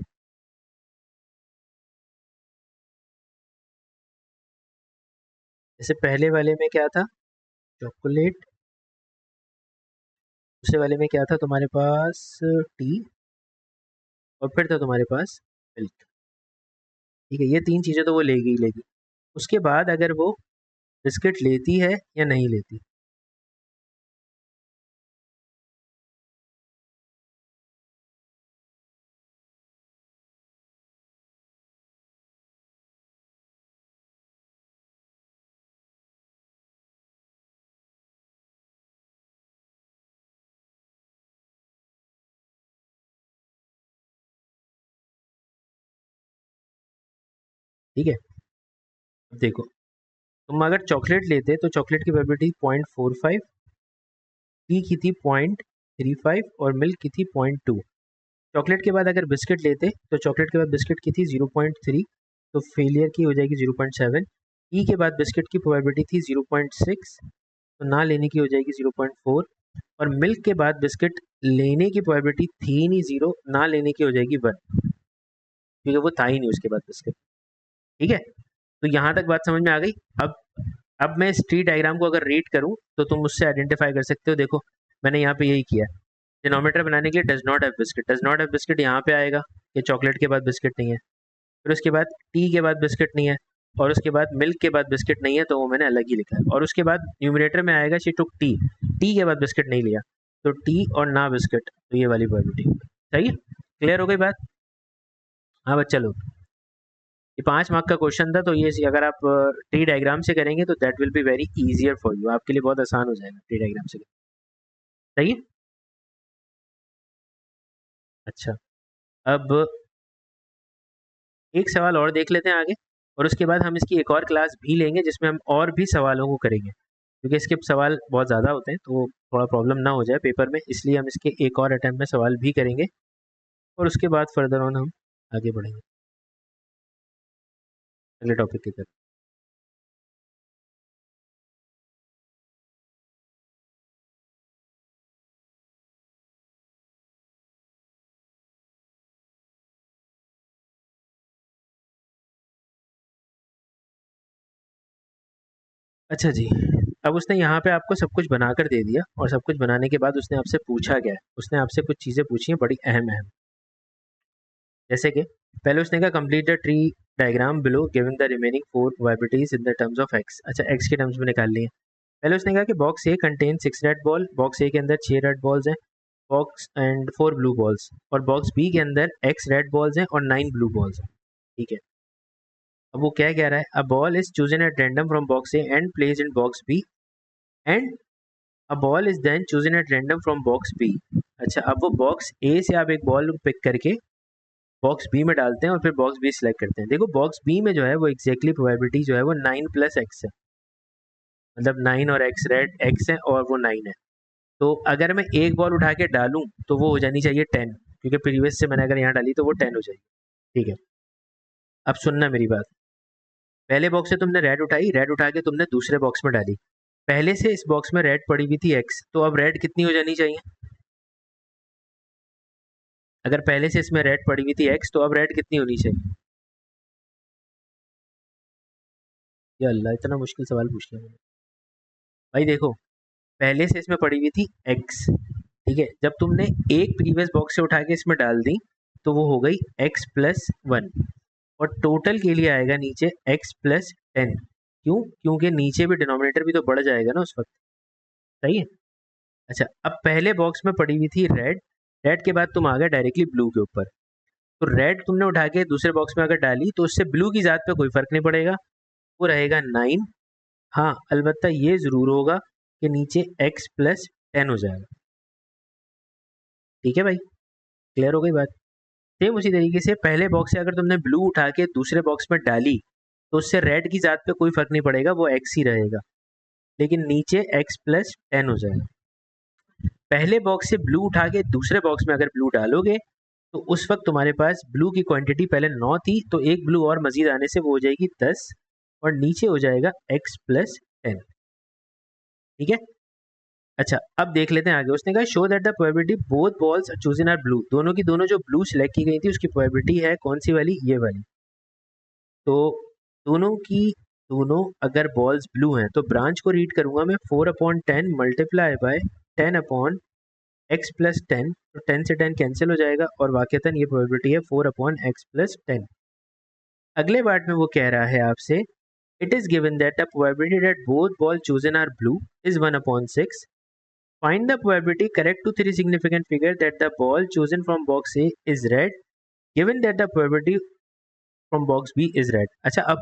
जैसे पहले वाले में क्या था, चॉकलेट, दूसरे वाले में क्या था तुम्हारे पास, टी, और फिर था तुम्हारे पास मिल्क। ठीक है, ये 3 चीज़ें तो वो लेगी ही लेगी। उसके बाद अगर वो बिस्किट लेती है या नहीं लेती, ठीक है, अब देखो, तुम अगर चॉकलेट लेते तो चॉकलेट की प्रोबेबिलिटी 0.45, टी की थी 0.35 और मिल्क की थी 0.2। चॉकलेट के बाद अगर बिस्किट लेते तो चॉकलेट के बाद बिस्किट की थी 0.3, तो फेलियर की हो जाएगी 0.7। टी के बाद बिस्किट की प्रोबेबिलिटी थी 0.6, तो ना लेने की हो जाएगी 0.4, और मिल्क के बाद बिस्किट लेने की प्रोबेबिलिटी थी नहीं 0, ना लेने की हो जाएगी 1, क्योंकि वो था ही नहीं उसके बाद बिस्किट। ठीक है, तो यहाँ तक बात समझ में आ गई। अब अब मैं इस ट्री डायग्राम को अगर रीड करूँ तो तुम उससे आइडेंटिफाई कर सकते हो। देखो मैंने यहाँ पे यही किया, डिनोमीटर बनाने के लिए does not have biscuit, does not have biscuit यहाँ पे आएगा कि चॉकलेट के बाद बिस्किट नहीं है, फिर उसके बाद टी के बाद बिस्किट नहीं है, और उसके बाद मिल्क के बाद बिस्किट नहीं है, तो वो मैंने अलग ही लिखा है, और उसके बाद न्यूमिनेटर में आएगा शी टुक टी, टी के बाद बिस्किट नहीं लिया, तो टी और ना बिस्किट, तो ये वाली प्रोबेबिलिटी। सही है, क्लियर हो गई बात। हाँ बस चलो, ये 5 मार्क का क्वेश्चन था, तो ये अगर आप ट्री डायग्राम से करेंगे तो that will be very easier for you, आपके लिए बहुत आसान हो जाएगा ट्री डायग्राम से। सही है, अच्छा अब एक सवाल और देख लेते हैं आगे, और उसके बाद हम इसकी एक और क्लास भी लेंगे जिसमें हम और भी सवालों को करेंगे, क्योंकि इसके सवाल बहुत ज़्यादा होते हैं तो थोड़ा प्रॉब्लम ना हो जाए पेपर में, इसलिए हम इसके एक और अटैम्प्ट में सवाल भी करेंगे, और उसके बाद फर्दर ऑन हम आगे बढ़ेंगे अगले टॉपिक की तरफ। अच्छा जी, अब उसने यहाँ पे आपको सब कुछ बनाकर दे दिया, और सब कुछ बनाने के बाद उसने आपसे पूछा क्या है, उसने आपसे कुछ चीज़ें पूछी हैं बड़ी अहम अहम, जैसे कि पहले उसने कहा complete the tree diagram below giving the remaining 4 probabilities in the terms of x. अच्छा एक्स के टर्म्स में निकाल लिए। पहले उसने कहा कि बॉक्स ए कंटेन 6 रेड बॉल, बॉक्स ए के अंदर 6 रेड बॉल्स हैं, बॉक्स एंड 4 ब्लू बॉल्स, और बॉक्स बी के अंदर एक्स रेड बॉल्स हैं और 9 ब्लू बॉल्स हैं। ठीक है, अब वो क्या कह रहा है, a ball is chosen at random from box A and place in box B, and a ball is then chosen at random from box B. अच्छा, अब वो बॉक्स ए से आप एक बॉल पिक करके बॉक्स बी में डालते हैं और फिर बॉक्स बी सिलेक्ट करते हैं। देखो बॉक्स बी में जो है वो एग्जैक्टली प्रोबेबिलिटी जो है वो 9 प्लस एक्स है, मतलब 9 और एक्स, रेड एक्स है और वो 9 है, तो अगर मैं एक बॉल उठा के डालूं तो वो हो जानी चाहिए 10, क्योंकि प्रीवियस से मैंने अगर यहाँ डाली तो वो 10 हो जाएगी। ठीक है, अब सुनना मेरी बात, पहले बॉक्स से तुमने रेड उठाई, रेड उठा के तुमने दूसरे बॉक्स में डाली, पहले से इस बॉक्स में रेड पड़ी हुई थी एक्स, तो अब रेड कितनी हो जानी चाहिए, अगर पहले से इसमें रेड पड़ी हुई थी एक्स तो अब रेड कितनी होनी चाहिए। या अल्लाह, इतना मुश्किल सवाल पूछ लिया मैंने। भाई देखो, पहले से इसमें पड़ी हुई थी एक्स, ठीक है, जब तुमने एक प्रीवियस बॉक्स से उठा के इसमें डाल दी तो वो हो गई एक्स प्लस 1, और टोटल के लिए आएगा नीचे एक्स प्लस 10, क्यों, क्योंकि नीचे भी डिनोमिनेटर भी तो बढ़ जाएगा ना उस वक्त। सही है, अच्छा अब पहले बॉक्स में पड़ी हुई थी रेड, रेड के बाद तुम आ गए डायरेक्टली ब्लू के ऊपर, तो रेड तुमने उठा के दूसरे बॉक्स में अगर डाली तो उससे ब्लू की ज़ात पे कोई फ़र्क नहीं पड़ेगा, वो रहेगा 9। हाँ, अलबत्ता ये ज़रूर होगा कि नीचे x प्लस 10 हो जाएगा। ठीक है भाई, क्लियर हो गई बात। सेम उसी तरीके से पहले बॉक्स से अगर तुमने ब्लू उठा के दूसरे बॉक्स में डाली तो उससे रेड की ज़ात पे कोई फ़र्क नहीं पड़ेगा, वो x ही रहेगा, लेकिन नीचे x प्लस 10 हो जाएगा। पहले बॉक्स से ब्लू उठा के दूसरे बॉक्स में अगर ब्लू डालोगे तो उस वक्त तुम्हारे पास ब्लू की क्वांटिटी पहले 9 थी, तो एक ब्लू और मजीद आने से वो हो जाएगी 10 और नीचे हो जाएगा x प्लस 10। ठीक है, अच्छा अब देख लेते हैं आगे। उसने कहा show that the probability both balls chosen are blue, दोनों की दोनों जो ब्लू सिलेक्ट की गई थी उसकी प्रोबेबिलिटी है कौन सी वाली, ये वाली। तो दोनों की दोनों अगर बॉल्स ब्लू हैं तो ब्रांच को रीड करूंगा मैं 4/10 मल्टीप्लाई बाय 10/x+10, तो 10 से 10 कैंसिल हो जाएगा और वाकईतन ये प्रोबेबिलिटी है 4/x+10। अगले पार्ट में वो कह रहा है आपसे it is given that the probability that both ball chosen are blue is 1/6। Find the probability correct to 3 significant figure that the ball chosen from box A is red given that the probability from box B is red. अच्छा अब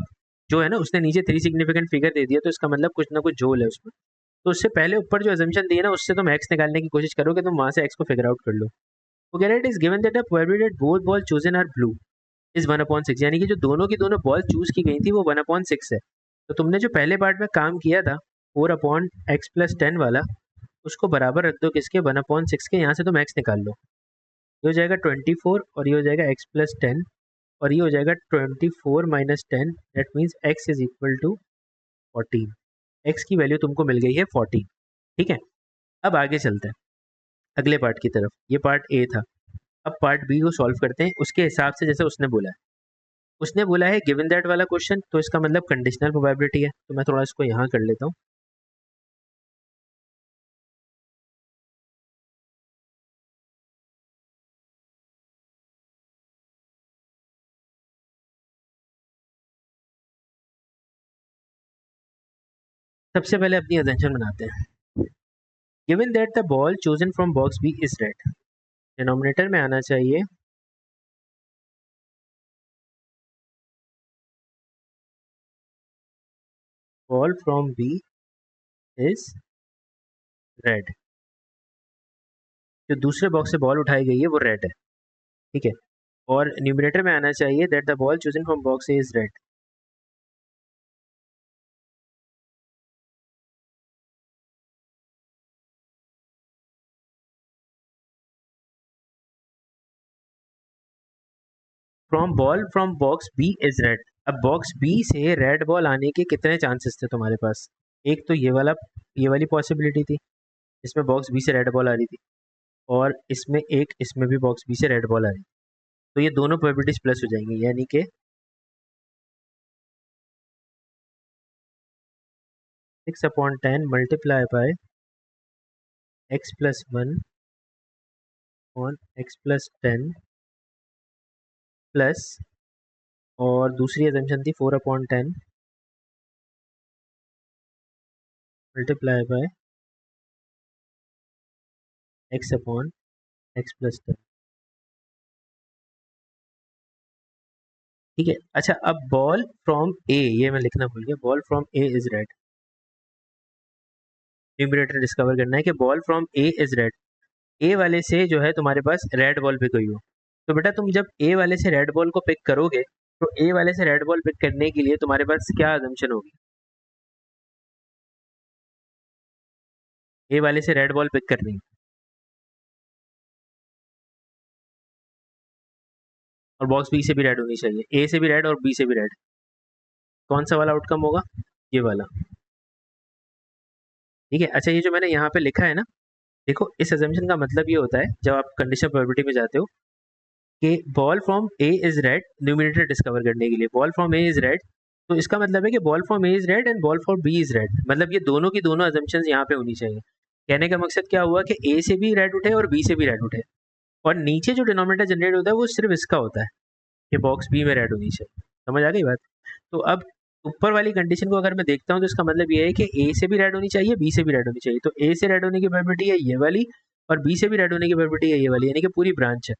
जो है ना उसने नीचे 3 सिग्निफिकेंट फिगर दे दिया, तो इसका मतलब कुछ ना कुछ झोल है उसमें। तो उससे पहले ऊपर जो अजम्पशन दी है ना उससे तुम एक्स निकालने की कोशिश करोगे, तुम वहां से एक्स को फिगर आउट कर लो। वो कह रहा है it is given that the probability that both ball chosen are blue is 1/6, यानी कि जो दोनों की दोनों बॉल चूज की गई थी वो 1/6 है। तो तुमने जो पहले पार्ट में काम किया था 4/x+10 वाला, उसको बराबर रख दो किसके, 1/6 के। यहाँ से तुम एक्स निकाल लो, ये हो जाएगा 24 और ये हो जाएगा x+10 और ये हो जाएगा 24 - 10, that means x is equal to 14। x की वैल्यू तुमको मिल गई है 14। ठीक है, अब आगे चलते हैं अगले पार्ट की तरफ। ये पार्ट ए था, अब पार्ट बी को सॉल्व करते हैं उसके हिसाब से जैसे उसने बोला है। उसने बोला है गिवन दैट वाला क्वेश्चन, तो इसका मतलब कंडीशनल प्रोबेबिलिटी है, तो मैं थोड़ा इसको यहाँ कर लेता हूँ। सबसे पहले अपनी अटेंशन बनाते हैं। Given that the ball chosen from box B is red, denominator में आना चाहिए ball from B is red. जो दूसरे बॉक्स से बॉल उठाई गई है वो रेड है। ठीक है, और न्यूमिनेटर में आना चाहिए that the ball chosen from box A is red. From box B is red. अब बॉक्स बी से रेड बॉल आने के कितने चांसेस थे तुम्हारे पास? एक तो ये वाली पॉसिबिलिटी थी, इसमें बॉक्स बी से रेड बॉल आ रही थी, और इसमें एक इसमें भी बॉक्स बी से रेड बॉल आ रही थी। तो ये दोनों प्रोबेबिलिटीज प्लस हो जाएंगी, यानी कि 6/10 multiply bye x+1 on x+10 plus, और दूसरी एजम्पशन थी 4/10 मल्टीप्लाई बाय x/x+10। ठीक है, अच्छा अब बॉल फ्रॉम ए, ये मैं लिखना भूल गया, ball from A is red. Numerator discover करना है कि ball from A is red. A वाले से जो है तुम्हारे पास रेड बॉल पिक हुई हो, तो बेटा तुम जब ए वाले से रेड बॉल को पिक करोगे तो ए वाले से रेड बॉल पिक करने के लिए तुम्हारे पास क्या अजम्पशन होगी? ए वाले से रेड बॉल पिक करनी है और बॉक्स बी से भी रेड होनी चाहिए, ए से भी रेड और बी से भी रेड। कौन सा वाला आउटकम होगा? ये वाला। ठीक है, अच्छा ये जो मैंने यहाँ पे लिखा है ना, देखो इस अजम्पशन का मतलब ये होता है जब आप कंडीशन प्रोबेबिलिटी में जाते हो कि ball from A is red, numerator discover करने के लिए ball from A is red, तो इसका मतलब है कि ball from A is red and ball from B is red, मतलब ये दोनों की दोनों अजम्पशंस यहाँ पे होनी चाहिए। कहने का मकसद क्या हुआ कि ए से भी रेड उठे और बी से भी रेड उठे, और नीचे जो डिनोमिनेटर जनरेट होता है वो सिर्फ इसका होता है कि बॉक्स बी में रेड होनी चाहिए। समझ आ गई बात? तो अब ऊपर वाली कंडीशन को अगर मैं देखता हूँ तो इसका मतलब ये है कि ए से भी रेड होनी चाहिए, बी से भी रेड होनी चाहिए। तो ए से रेड होने की प्रोबेबिलिटी है ये वाली और बी से भी रेड होने की प्रोबेबिलिटी है ये वाली, यानी कि पूरी ब्रांच है।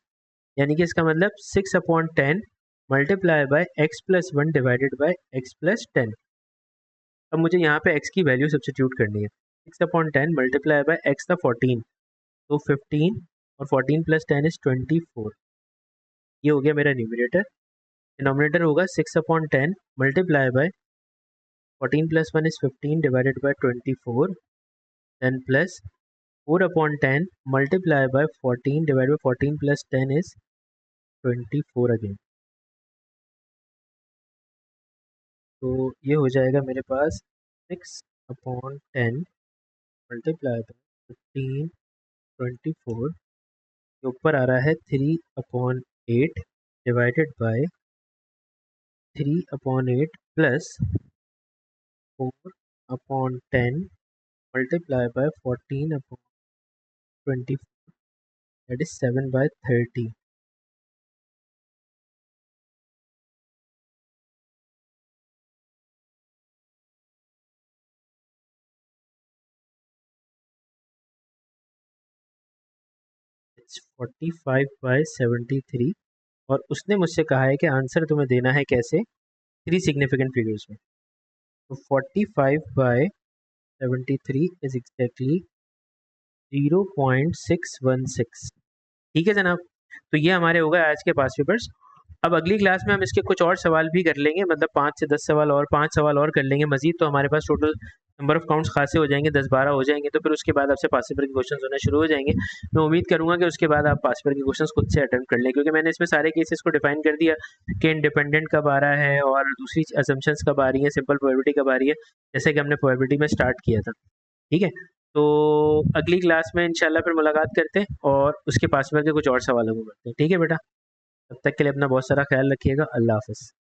यानी कि इसका मतलब 6/10 multiply bye x plus 1 divided by x plus 10। अब मुझे यहाँ पे x की वैल्यू सब्स्टिट्यूट करनी है। 6/10 मल्टीप्लाई बाय x था 14, तो 15 और 14 प्लस 10 इज 24। ये हो गया मेरा न्यूमरेटर। डिनोमिनेटर होगा 6/10 multiply by 14 plus 1 is 15 divided by 24, then plus 4/10 multiply by 14 divide by 14 plus 10 is 24 again. तो ये हो जाएगा मेरे पास 6/10 मल्टीप्लाई बाय 15 24, के ऊपर आ रहा है 3/8 divided by 3/8 plus 4/10 multiply bye 14/24, that is 7/30। It's 45/73। और उसने मुझसे कहा है कि आंसर तुम्हें देना है कैसे, 3 सिग्निफिकेंट फिगर्स में। तो 45/73 इज एग्जैक्टली 0.616। ठीक है जनाब, तो ये हमारे हो गए आज के पास पेपर्स। अब अगली क्लास में हम इसके कुछ और सवाल भी कर लेंगे, मतलब 5 से 10 सवाल और 5 सवाल और कर लेंगे मजीद, तो हमारे पास टोटल नंबर ऑफ काउंट्स खासे हो जाएंगे, 10-12 हो जाएंगे। तो फिर उसके बाद आपसे पास पेपर के क्वेश्चन होना शुरू हो जाएंगे। मैं उम्मीद करूंगा कि उसके बाद आप पास पेपर के क्वेश्चन खुद से अटेम्प्ट कर लें, क्योंकि मैंने इसमें सारे केसेस को डिफाइन कर दिया कि इंडिपेंडेंट कब आ रहा है और दूसरी असम्पशंस कब आ रही है, सिंपल प्रोबेबिलिटी कब आ रही है, जैसे कि हमने प्रोबेबिलिटी में स्टार्ट किया था। ठीक है, तो अगली क्लास में इंशाल्लाह फिर मुलाकात करते हैं और उसके पास में के कुछ और सवालों को करते हैं। ठीक है बेटा, तब तक के लिए अपना बहुत सारा ख्याल रखिएगा। अल्लाह हाफ़िज़।